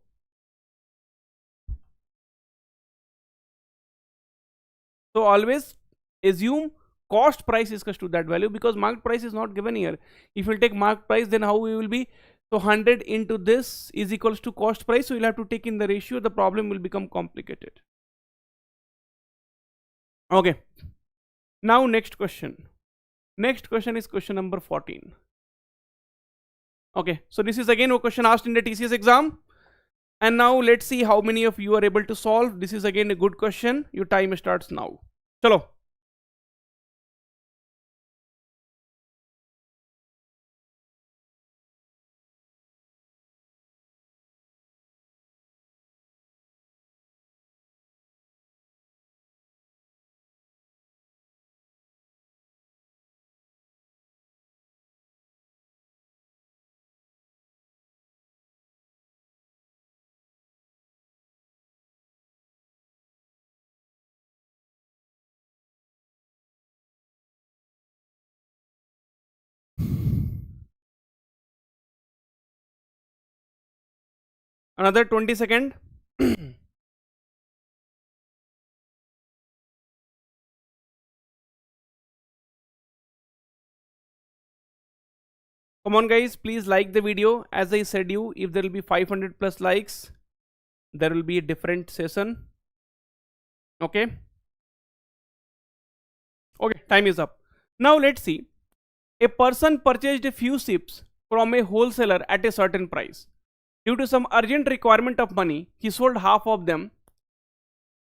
A: So always assume cost price is equal to that value, because marked price is not given here. If you take marked price, then how we will be? So 100 into this is equals to cost price. So you'll have to take in the ratio. The problem will become complicated. Okay. Now next question. Next question is question number 14. Okay. So this is again a question asked in the TCS exam. And now let's see how many of you are able to solve. This is again a good question. Your time starts now. Chalo. Another 20 seconds. Come on guys, please like the video. As I said you, if there will be 500 plus likes, there will be a different session. Okay. Okay, time is up. Now let's see. A person purchased a few ships from a wholesaler at a certain price. Due to some urgent requirement of money, he sold half of them.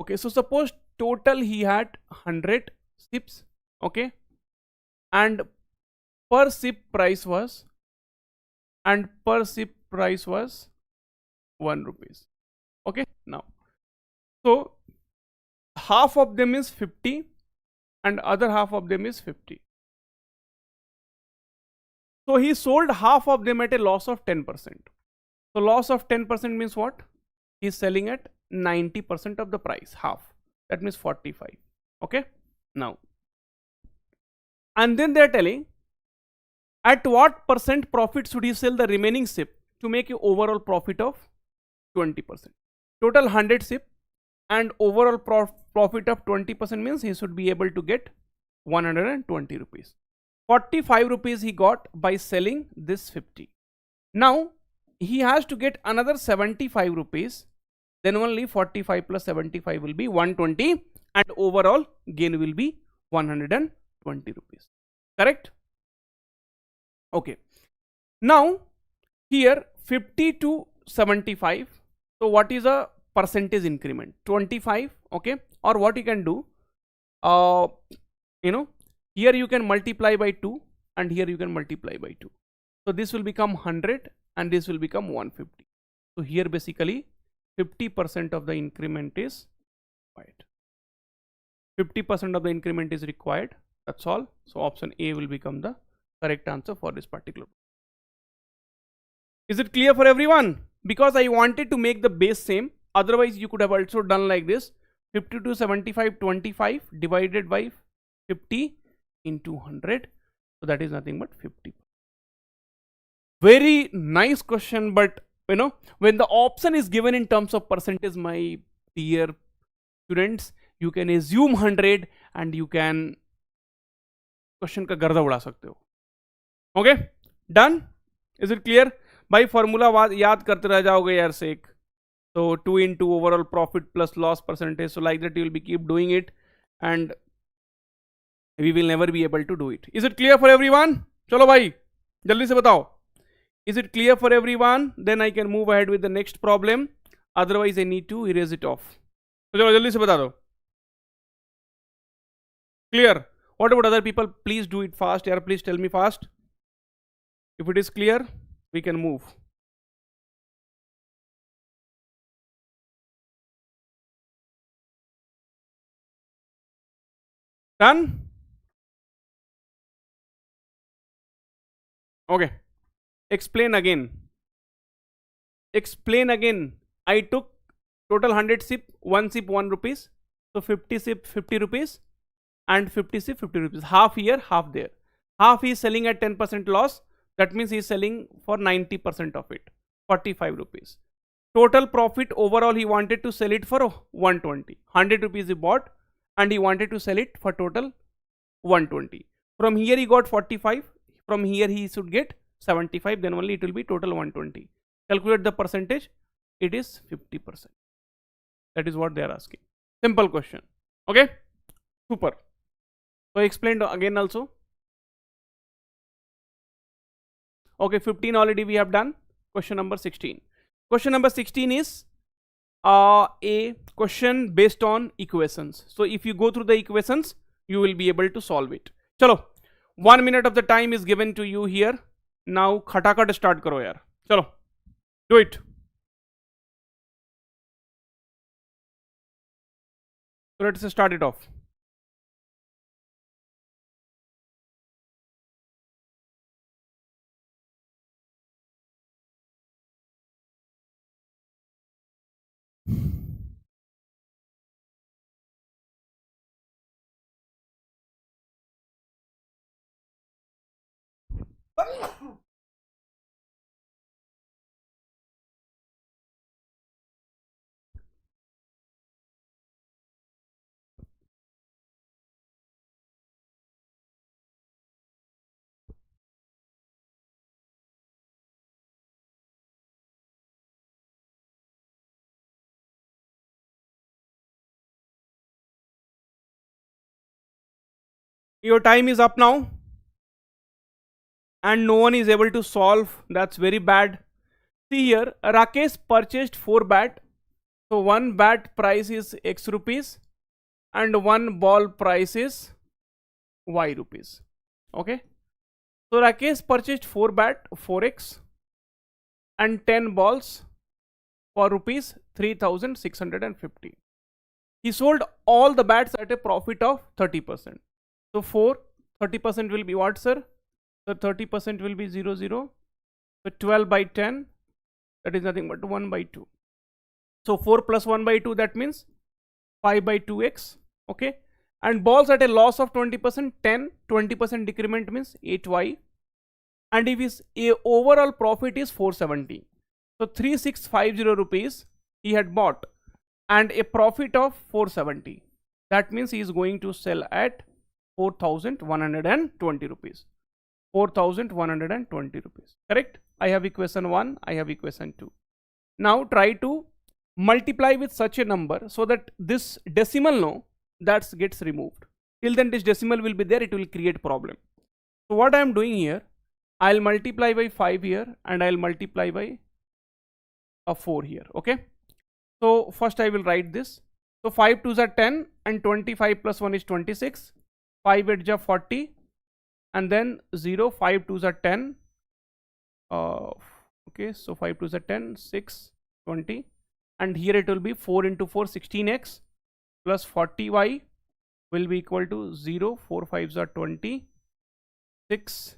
A: Okay, so suppose total he had 100 ships. Okay, and per ship price was, 1 rupees. Okay, now, so half of them is 50 and other half of them is 50. So he sold half of them at a loss of 10%. So loss of 10% means what? He is selling at 90% of the price, half. That means 45. Okay, now, and then they are telling at what percent profit should he sell the remaining ship to make an overall profit of 20%. Total 100 ship, and overall profit of 20% means he should be able to get 120 rupees. 45 rupees he got by selling this 50. Now he has to get another 75 rupees, then only 45 plus 75 will be 120 and overall gain will be 120 rupees. Correct? Okay. Now here 50 to 75. So what is a percentage increment? 25. Okay. Or what you can do, here you can multiply by 2 and here you can multiply by 2. So this will become 100 and this will become 150. So here basically 50% of the increment is required. 50% of the increment is required. That's all. So option A will become the correct answer for this particular. Is it clear for everyone? Because I wanted to make the base same. Otherwise you could have also done like this. 50 to 75, 25 divided by 50 into 100. So that is nothing but 50. Very nice question, but when the option is given in terms of percentage, my dear students, you can assume 100 and you can question ka garda uda sakte ho. Okay, done? Is it clear? By formula yaad karte rah jaoge yaar sake. So 2 into overall profit plus loss percentage. So like that you will be keep doing it and we will never be able to do it. Is it clear for everyone? Chalo bhai, jaldi se batao. Is it clear for everyone? Then I can move ahead with the next problem. Otherwise I need to erase it off. So chalo jaldi se bata do. Clear? What about other people? Please do it fast. Yaar, please tell me fast. If it is clear, we can move. Done? Okay. Explain again. Explain again. I took total 100 sip, 1 sip 1 rupees. So 50 sip 50 rupees and 50 sip 50 rupees. Half here, half there. Half he is selling at 10% loss. That means he is selling for 90% of it. 45 rupees. Total profit overall he wanted to sell it for 120. 100 rupees he bought and he wanted to sell it for total 120. From here he got 45. From here he should get 75. Then only it will be total 120. Calculate the percentage. It is 50%. That is what they are asking. Simple question. Okay. Super. So I explained again also. Okay, 15 already we have done. Question number 16. Question number 16 is a question based on equations. So if you go through the equations, you will be able to solve it. Chalo, 1 minute of the time is given to you here. Now khatakat start karo yaar. Chalo, do it. So let's start it off. Your time is up now and no one is able to solve. That's very bad. See here, Rakesh purchased 4 bat. So 1 bat price is X rupees and 1 ball price is Y rupees. Okay. So Rakesh purchased 4 bat 4x and 10 balls for rupees 3650. He sold all the bats at a profit of 30%. So 30% will be what, sir? So 30% will be 0, 0. So 12 by 10, that is nothing but 1 by 2. So 4 plus 1 by 2, that means 5 by 2x. Okay. And balls at a loss of 20%, 20% decrement means 8y. And if his overall profit is 470. So 3650 rupees he had bought. and a profit of 470. That means he is going to sell at 4,120 rupees. 4,120 rupees. Correct? I have equation 1, I have equation 2. Now try to multiply with such a number so that this decimal that gets removed. Till then this decimal will be there, it will create problem. So what I am doing here, I'll multiply by 5 here and I'll multiply by a 4 here. Okay. So first I will write this. So 5 2s are 10 and 25 plus 1 is 26. 5 8s are 40 and then 0, 5 2s are 10. Okay, so 5 2s are 10, 6, 20, and here it will be 4 into 4, 16x plus 40y will be equal to 0, 4 5s are 20, 6,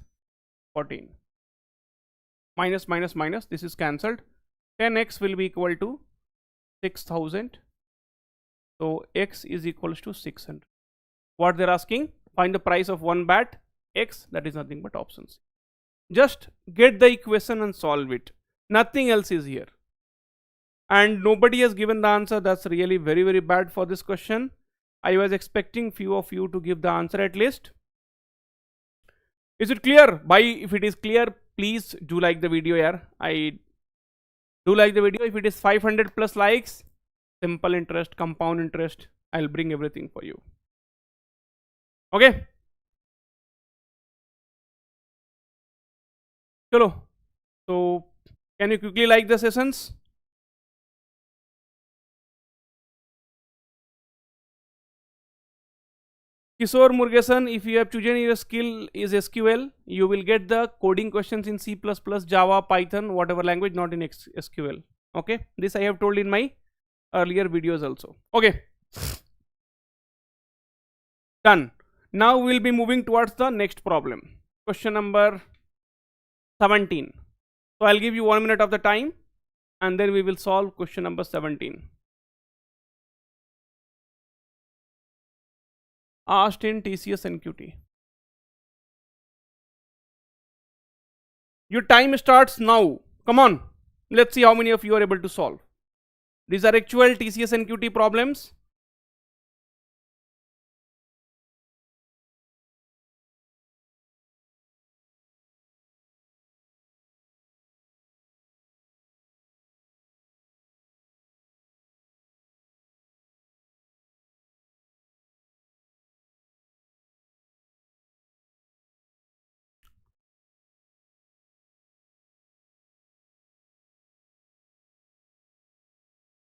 A: 14. Minus minus minus, this is cancelled. 10x will be equal to 6000. So x is equals to 600. What they're asking? Find the price of one bat x, that is nothing but options. Just get the equation and solve it. Nothing else is here. And nobody has given the answer. That's really very, very bad for this question. I was expecting few of you to give the answer at least. Is it clear? If it is clear, please do like the video here. I do like the video. If it is 500 plus likes, simple interest, compound interest, I'll bring everything for you. Okay. Chalo. So can you quickly like the sessions? Kishore Murugesan, if you have chosen your skill is SQL, you will get the coding questions in C++, Java, Python, whatever language, not in SQL. Okay, this I have told in my earlier videos also. Okay, done. Now we will be moving towards the next problem. Question number 17. So I'll give you 1 minute of the time and then we will solve question number 17. Asked in TCS NQT. Your time starts now. Come on. Let's see how many of you are able to solve. These are actual TCS NQT problems.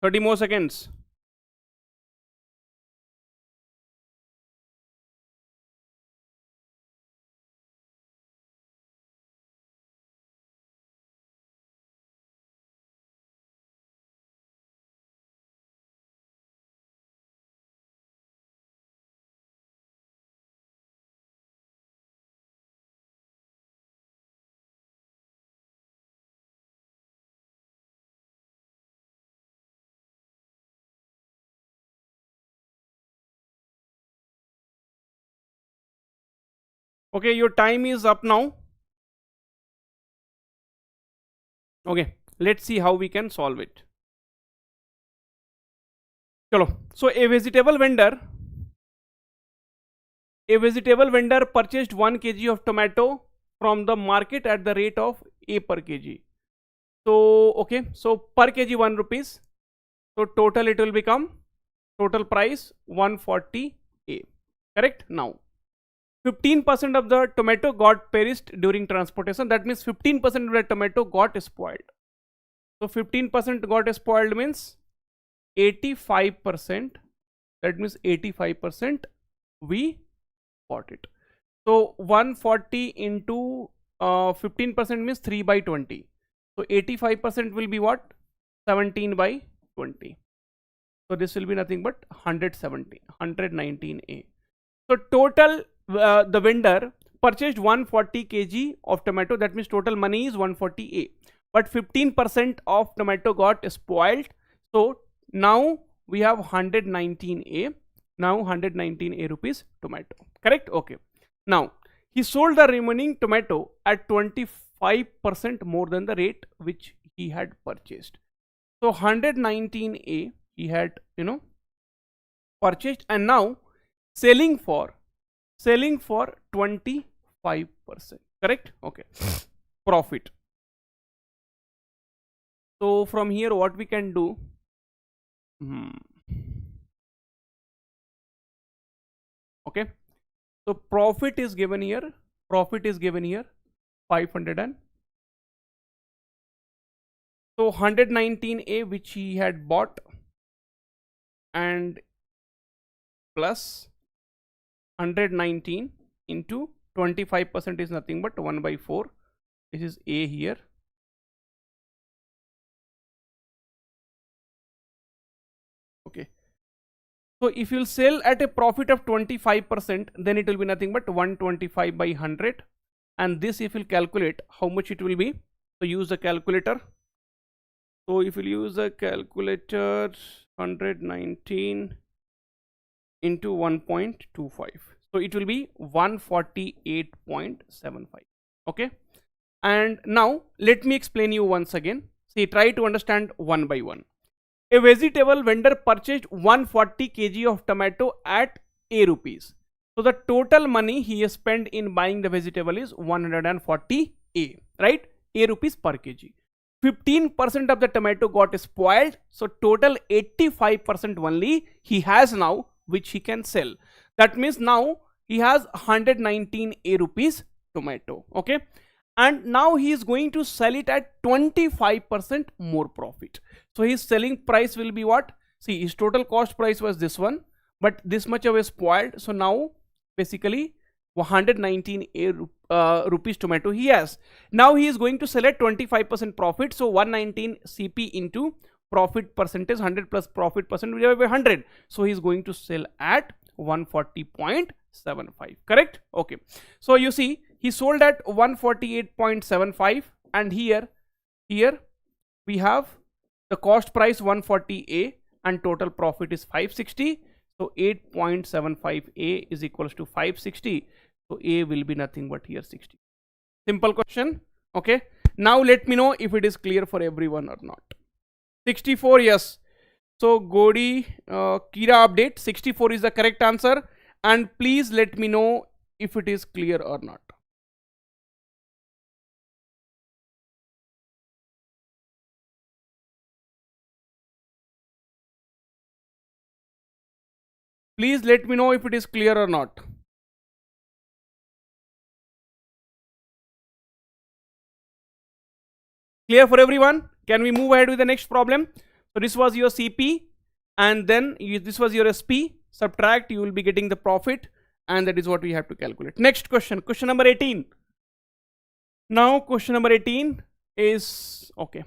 A: Thirty more seconds. Okay, your time is up now. Okay, let's see how we can solve it. Chalo. So a vegetable vendor purchased 1 kg of tomato from the market at the rate of A per kg. So okay, so per kg 1 rupees. So total it will become, total price 140 A. Correct? Now 15% of the tomato got perished during transportation. That means 15% of the tomato got spoiled. So 15% got spoiled means 85%. That means 85% we got it. So 140 into 15% means 3 by 20. So 85% will be what? 17 by 20. So this will be nothing but 119 A. So total the vendor purchased 140 kg of tomato. That means total money is 140 A. But 15% of tomato got spoiled. So now we have 119 A. Now 119 A rupees tomato. Correct? Okay. Now he sold the remaining tomato at 25% more than the rate which he had purchased. So 119 A he had, purchased, and now selling for 25%, correct? Okay. Profit. So from here what we can do, okay, so profit is given here 500, and so 119A which he had bought, and plus 119 into 25% is nothing but 1/4. This is A here. Okay. So if you'll sell at a profit of 25%, then it will be nothing but 125 by 100. And this, if you'll calculate how much it will be, so use the calculator. So if you use a calculator, 119 into 1.25, so it will be 148.75. okay, and now let me explain you once again. See, try to understand one by one. A vegetable vendor purchased 140 kg of tomato at A rupees. So the total money he has spent in buying the vegetable is 140 A, right? A rupees per kg. 15% of the tomato got spoiled, so total 85% only he has now, which he can sell. That means now he has 119 A rupees tomato, okay, and now he is going to sell it at 25% more profit. So his selling price will be what? See, his total cost price was this one, but this much of a spoiled, so now basically 119 rupees tomato he has. Now he is going to sell at 25% profit, so 119 CP into profit percentage, 100 plus profit percent divided by 100, so he is going to sell at 140.75, correct? Okay, so you see he sold at 148.75, and here we have the cost price 140A and total profit is 560, so 8.75A is equals to 560, so A will be nothing but here 60. Simple question. Okay, now let me know if it is clear for everyone or not. 64, yes. So Godi Kira update, 64 is the correct answer, and please let me know if it is clear or not. Please let me know if it is clear or not. Clear for everyone? Can we move ahead with the next problem? So this was your CP, and then this was your SP. Subtract, you will be getting the profit, and that is what we have to calculate. Next question, question number 18. Now question number 18 is okay.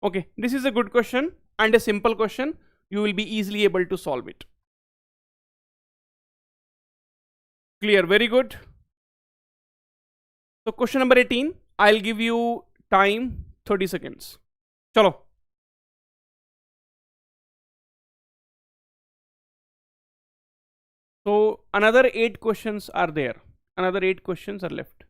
A: Okay, this is a good question and a simple question. You will be easily able to solve it. Clear, very good. So question number 18, I'll give you time 30 seconds. Chalo. So another 8 questions are there. Another 8 questions are left.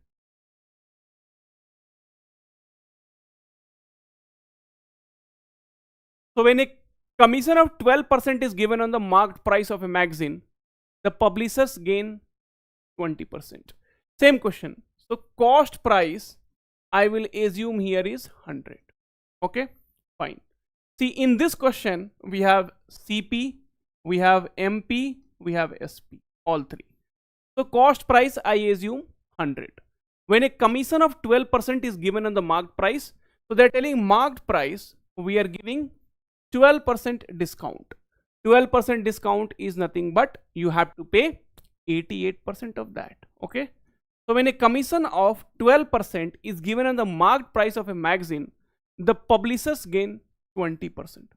A: So when a commission of 12% is given on the marked price of a magazine, the publishers gain 20%. Same question. So cost price, I will assume here is 100. Okay, fine. See, in this question, we have CP, we have MP, we have SP, all three. So cost price, I assume 100. When a commission of 12% is given on the marked price, so they're telling marked price, we are giving 12% discount. 12% discount is nothing but you have to pay 88% of that. Okay. So when a commission of 12% is given on the marked price of a magazine, the publishers gain 20%.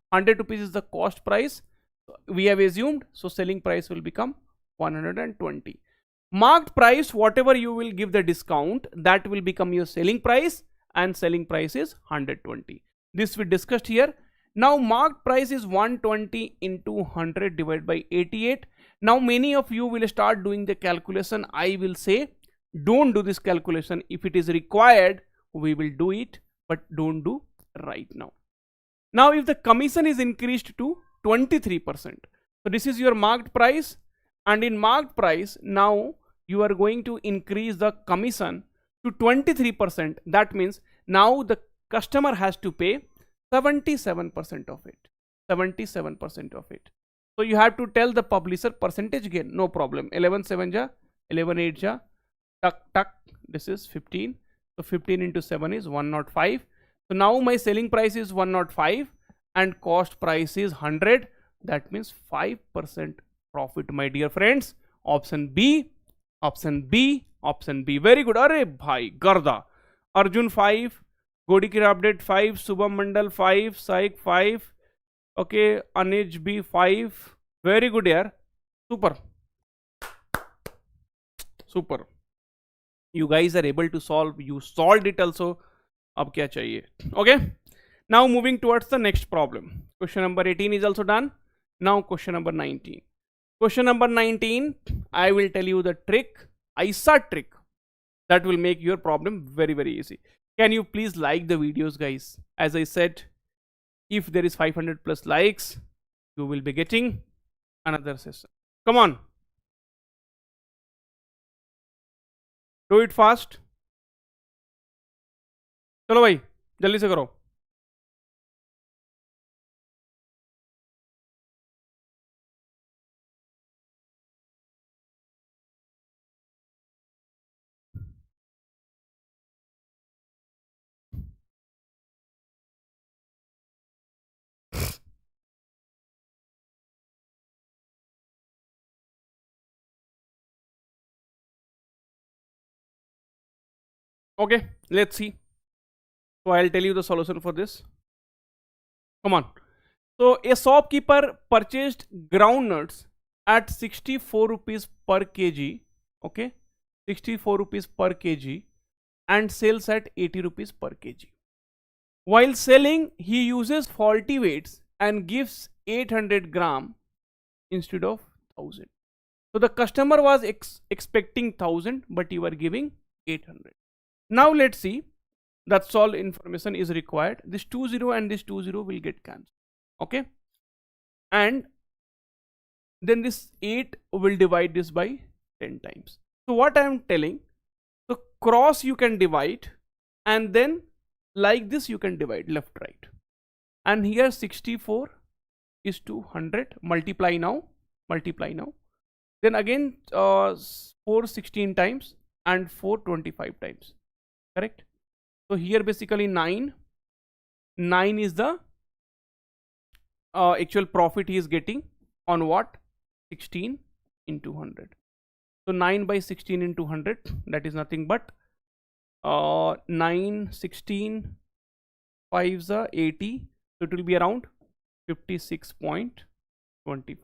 A: 100 rupees is the cost price we have assumed, so selling price will become 120. Marked price, whatever you will give the discount, that will become your selling price, and selling price is 120. This we discussed here. Now marked price is 120 into 100 divided by 88. Now many of you will start doing the calculation. I will say don't do this calculation. If it is required, we will do it, but don't do right now. Now if the commission is increased to 23%, so this is your marked price, and in marked price now you are going to increase the commission to 23%. That means now the customer has to pay 77% of it. 77% of it. So you have to tell the publisher percentage gain, no problem. 11 7 ja, 11 8 ja, tuck tuck, this is 15. So 15 into 7 is 105. So now my selling price is 105 and cost price is 100. That means 5% profit, my dear friends. Option B, option B, option B. Very good. Arre bhai, Garda. Arjun 5, Godikir update 5, Subham Mandal 5, Saik 5. Okay, Anej B 5. Very good yaar. Super. Super. You guys are able to solve. You solved it also. Ab kya chahiye? Okay. Now moving towards the next problem. Question number 18 is also done. Now question number 19. Question number 19, I will tell you the trick, ISA trick, that will make your problem very, very easy. Can you please like the videos, guys? As I said, if there is 500 plus likes, you will be getting another session. Come on. Do it fast. चलो भाई जल्दी से करो. Okay, let's see. So I'll tell you the solution for this. Come on. So a shopkeeper purchased groundnuts at 64 rupees per kg. Okay, 64 rupees per kg and sells at 80 rupees per kg. While selling, he uses faulty weights and gives 800 gram instead of 1000. So the customer was expecting 1000, but you are giving 800. Now let's see. That's all information is required. This 20 and this 20 will get cancelled. Okay. And then this 8 will divide this by 10 times. So what I am telling, so cross you can divide, and then like this you can divide left right. And here 64 is to 100. Multiply now. Multiply now. Then again 4 16 times and 4 25 times. Correct. So here basically 9 is the actual profit he is getting on what? 16 into 100. So 9 by 16 into 100, that is nothing but 9 16 5s are 80. So it will be around 56.25,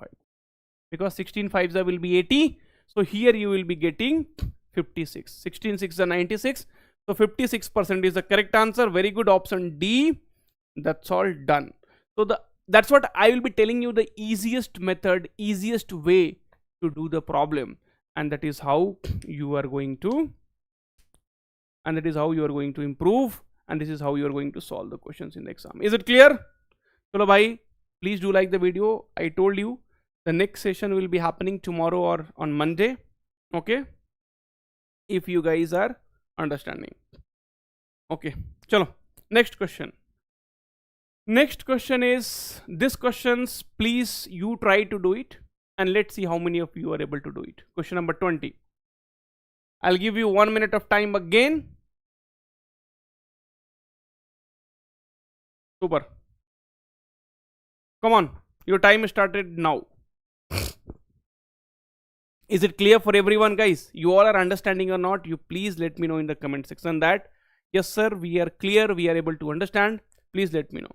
A: because 16 5s will be 80. So here you will be getting 56. 16 6 are 96. So 56% is the correct answer. Very good, option D. That's all done. So that's what I will be telling you, the easiest method, easiest way to do the problem, and that is how you are going to, and that is how you are going to improve, and this is how you are going to solve the questions in the exam. Is it clear? Chalo bhai, please do like the video. I told you the next session will be happening tomorrow or on Monday. Okay, if you guys are understanding. Okay, chalo, next question. Next question is, this questions, please you try to do it, and let's see how many of you are able to do it. Question number 20. I'll give you 1 minute of time again. Super. Come on, your time started now. Is it clear for everyone, guys? You all are understanding or not? You please let me know in the comment section that yes sir, we are clear, we are able to understand. Please let me know.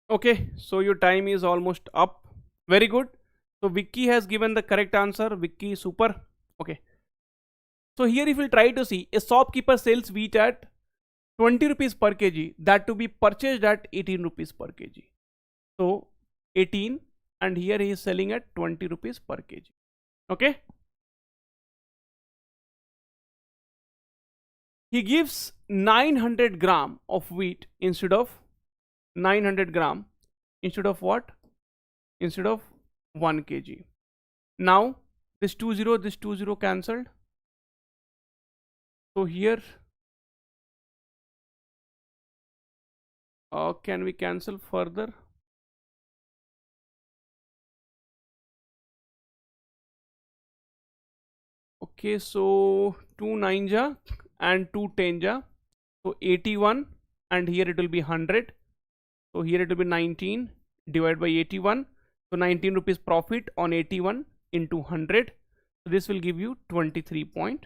A: Okay, so your time is almost up. Very good. So Vicky has given the correct answer. Vicky, super. Okay. So here if we try to see, a shopkeeper sells wheat at 20 rupees per kg, that to be purchased at 18 rupees per kg. So 18, and here he is selling at 20 rupees per kg. Okay. He gives 900 gram of wheat instead of 900 gram instead of what? Instead of 1 kg. Now this 20 cancelled. So here can we cancel further? Okay, so 2 9 ja and 2 10 ja, so 81, and here it will be 100. So here it will be 19 divided by 81. So 19 rupees profit on 81 into 100. So this will give you 23.45%.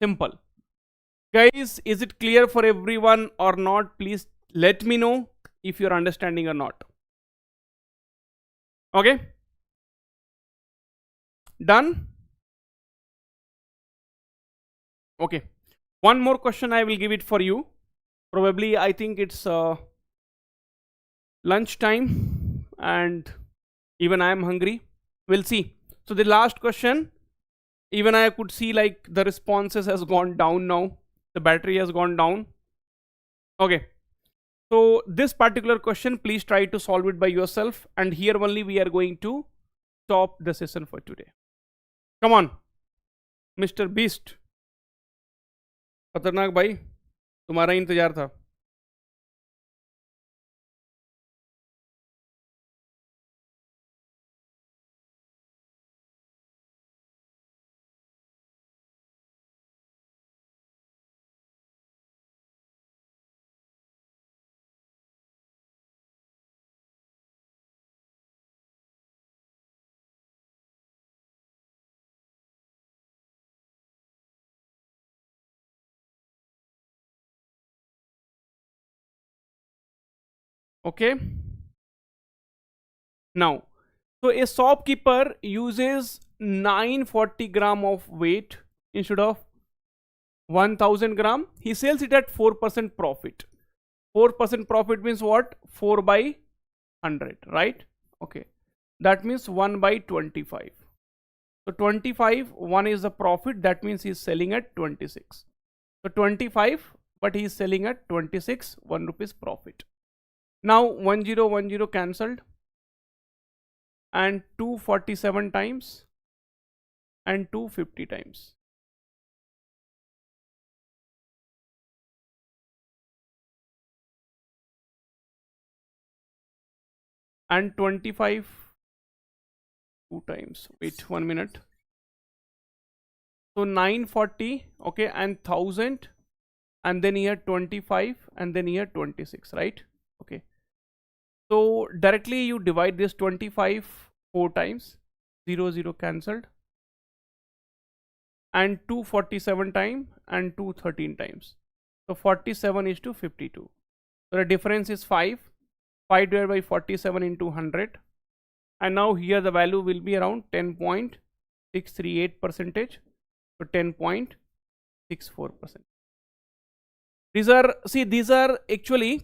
A: Simple. Guys, is it clear for everyone or not? Please let me know if you're understanding or not. Okay. Done? Okay. One more question I will give it for you. Probably I think it's lunch time and even I am hungry. We'll see. So the last question, even I could see like the responses has gone down now. The battery has gone down. Okay. So this particular question, please try to solve it by yourself. And here only we are going to stop the session for today. Come on, Mr. Beast. खतरनाक भाई, तुम्हारा इंतजार था. Okay. Now, so a shopkeeper uses 940 gram of weight instead of 1000 gram. He sells it at 4% profit. 4% profit means what? 4 by 100, right? Okay. That means 1 by 25. So 25, 1 is the profit. That means he is selling at 26. So 25, but he is selling at 26, 1 rupees profit. Now 1010 cancelled, and 247 times and 250 times. And 25 2 times. Wait 1 minute. So 940, okay, and 1000, and then here 25, and then here 26, right? Okay. So directly you divide this 25 4 times, 0 cancelled, and 247 times and 213 times. So 47 is to 52. So the difference is 5. 5 divided by 47 into 100. And now here the value will be around 10.638%. So 10.64%. These are, see, these are actually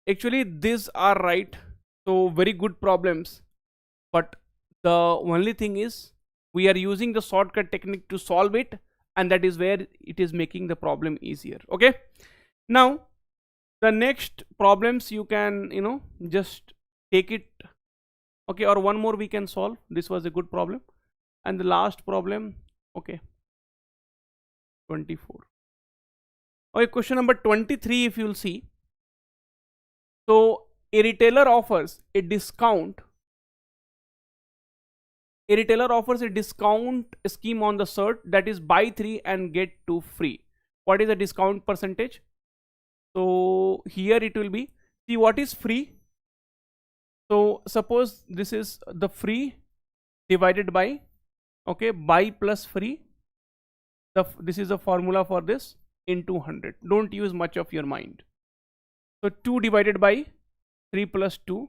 A: these are right. So very good problems. But the only thing is we are using the shortcut technique to solve it, and that is where it is making the problem easier. Okay. Now the next problems you can, just take it. Okay, or one more we can solve. This was a good problem. And the last problem, okay, 24. Okay, question number 23, if you'll see. So a retailer offers a discount. A retailer offers a discount scheme on the shirt, that is buy 3 and get 2 free. What is the discount percentage? So here it will be, see what is free. So suppose this is the free divided by, okay, buy plus free. This is the formula for this. into 100. Don't use much of your mind. So 2 divided by 3 plus 2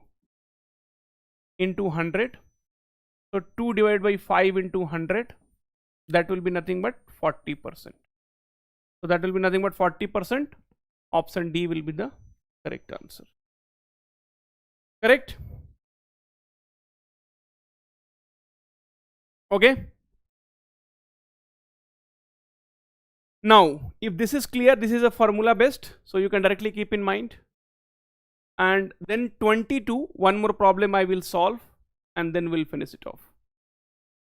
A: into 100. So 2 divided by 5 into 100, that will be nothing but 40%. So that will be nothing but 40%. Option D will be the correct answer. Correct? Okay. Now, if this is clear, this is a formula based, so you can directly keep in mind. And then 22, one more problem I will solve, and then we'll finish it off.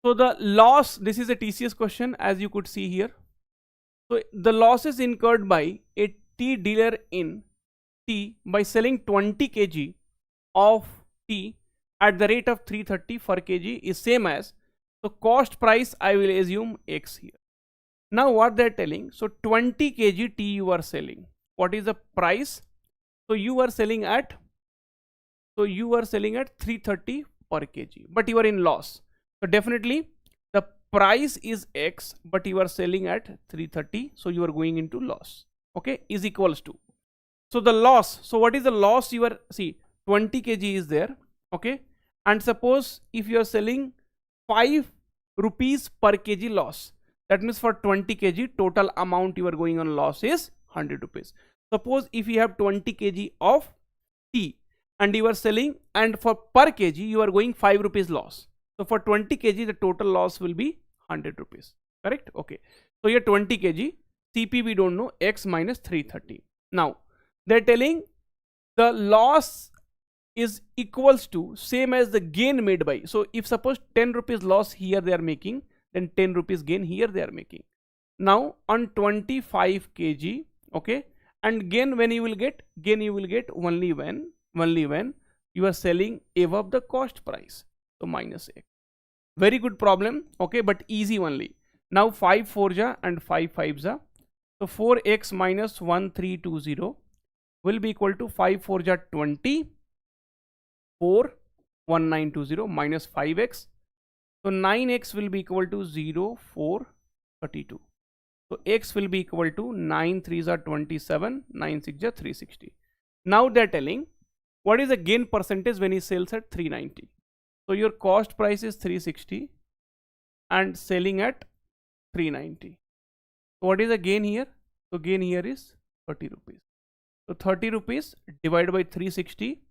A: So the loss, this is a TCS question, as you could see here. So the losses incurred by a tea dealer in tea by selling 20 kg of tea at the rate of 330 per kg is same as, so cost price I will assume X here. Now what they are telling, so 20 kg tea you are selling, what is the price? So you are selling at 330 per kg, but you are in loss. So definitely the price is X, but you are selling at 330, so you are going into loss. Okay, is equals to, so the loss, so what is the loss? You are, see, 20 kg is there. Okay, and suppose if you are selling 5 rupees per kg loss, that means for 20 kg total amount you are going on loss is 100 rupees. Suppose if you have 20 kg of tea and you are selling, and for per kg you are going 5 rupees loss. So for 20 kg the total loss will be 100 rupees. Correct? Okay. So here 20 kg, CP we don't know, X minus 330. Now they're telling the loss is equals to same as the gain made by. So if suppose 10 rupees loss here they are making, then 10 rupees gain here they are making. Now on 25 kg, okay, and gain when you will get, gain you will get only when you are selling above the cost price. So minus X. Very good problem, okay, but easy only. Now 5 4 ja and 5 5 ja. So 4x minus 1320 will be equal to 5 4 ja 20, 4 1920 minus 5x. So 9x will be equal to 0 4 32. So x will be equal to 9 3s are 27, 9 6 are 360. Now they are telling what is the gain percentage when he sells at 390. So your cost price is 360 and selling at 390. So what is the gain here? So gain here is 30 rupees. So 30 rupees divided by 360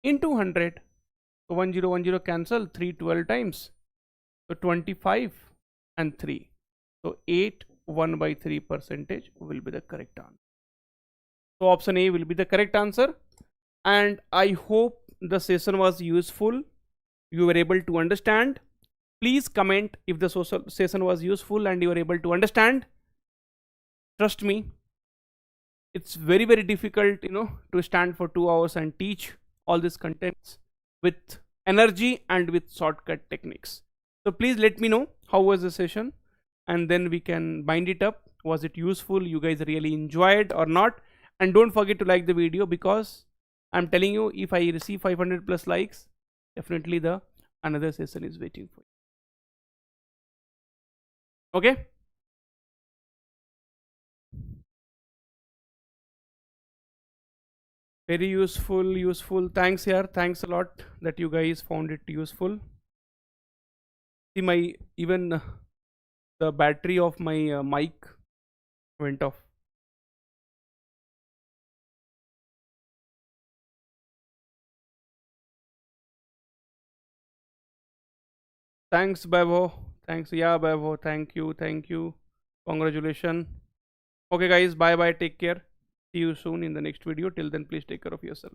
A: into 100. So 1010 cancel, 3 12 times. So 25 and 3. So 8 1 by 3 percentage will be the correct answer. So option A will be the correct answer. And I hope the session was useful. You were able to understand. Please comment if the session was useful and you were able to understand. Trust me, it's very difficult, to stand for 2 hours and teach all these contents with energy and with shortcut techniques. So please let me know how was the session, and then we can bind it up. Was it useful? You guys really enjoyed or not? And don't forget to like the video, because I'm telling you, if I receive 500 plus likes, definitely the another session is waiting for you. Okay. Very useful. Thanks here. Thanks a lot that you guys found it useful. See, my even the battery of my mic went off. Thanks, Babo. Thanks. Yeah, Babo. Thank you. Congratulations. Okay, guys. Bye. Take care. See you soon in the next video. Till then, please take care of yourself.